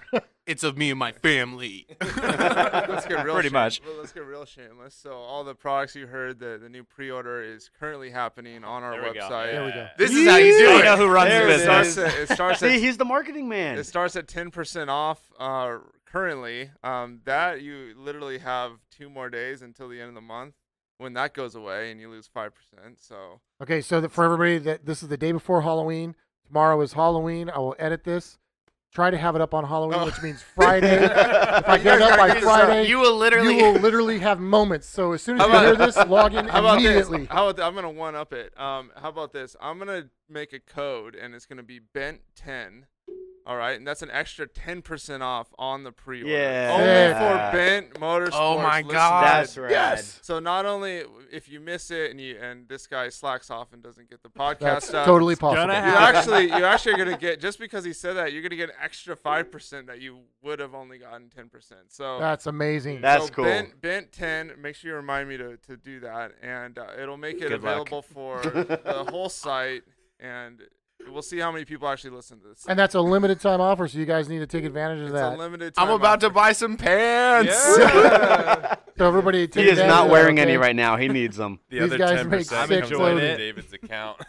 H: It's of me and my family.
F: let's get real
D: Pretty much.
F: Let's get real shameless. So all the products you heard, the new pre-order is currently happening on our
D: There we go.
F: website.
B: There we go.
H: This is how you do
D: I
H: it.
D: know who runs the
E: There it
D: business.
F: It starts
E: See,
F: at
E: he's the marketing man.
F: It starts at 10% off currently. That you literally have 2 more days until the end of the month when that goes away and you lose 5%. So
B: Okay, so for everybody, this is the day before Halloween. Tomorrow is Halloween. I will edit this. Try to have it up on Halloween, which means Friday. If I get it up by Friday,
H: You will literally.
B: have moments. So as soon as
F: How
B: you
F: about-
B: hear this, log in
F: how about
B: immediately.
F: this? How about I'm gonna one up it. How about this? I'm gonna make a code and it's gonna be Bent 10. All right, and that's an extra 10% off on the pre-order.
E: Yeah.
F: Only
B: Sick.
F: for Bent Motorsports.
H: Oh my
F: listeners.
H: God.
E: That's rad.
B: Yes.
F: So not only if you miss it and this guy slacks off and doesn't get the podcast
B: That's
F: stuff,
B: totally possible.
D: gonna
F: you
D: happen.
F: you're actually gonna get, just because he said that, you're gonna get an extra 5% that you would have only gotten 10%. So
B: That's amazing.
E: That's
F: so
E: cool.
F: Bent 10. Make sure you remind me to do that, and it'll make it
D: Good luck.
F: available for the whole site, and we'll see how many people actually listen to this.
B: And that's a limited time offer, so you guys need to take advantage of
F: It's
B: that.
F: a limited time
H: I'm about to
F: offer.
H: buy some pants.
F: Yeah.
B: So everybody, take
E: He is
B: advantage
E: not
B: of that,
E: wearing
B: okay?
E: any right now. He needs them.
A: The
B: These
A: other
B: guys
A: 10%
B: make
A: is
B: sick
A: going
B: clothing.
A: to David's account.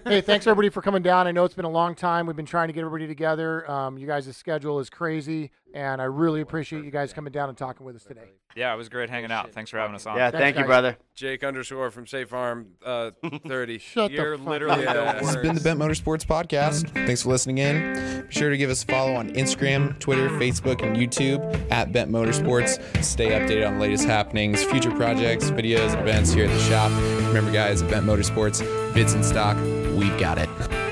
B: Hey, thanks everybody for coming down. I know it's been a long time. We've been trying to get everybody together. You guys' schedule is crazy, and I really appreciate you guys coming down and talking with us today.
D: Yeah, it was great hanging out. Thanks for having us on.
E: Yeah,
B: Thanks,
E: thank you,
B: guys.
E: brother.
A: Jake _ from State Farm 30.
B: Shut
D: You're
B: the fuck
D: literally
B: up.
A: Yeah.
D: the
A: This
I: This has been the Bent Motorsports Podcast. Thanks for listening in. Be sure to give us a follow on Instagram, Twitter, Facebook, and YouTube at Bent Motorsports. Stay updated on the latest happenings, future projects, videos, and events here at the shop. Remember, guys, at Bent Motorsports, bids in stock, we've got it.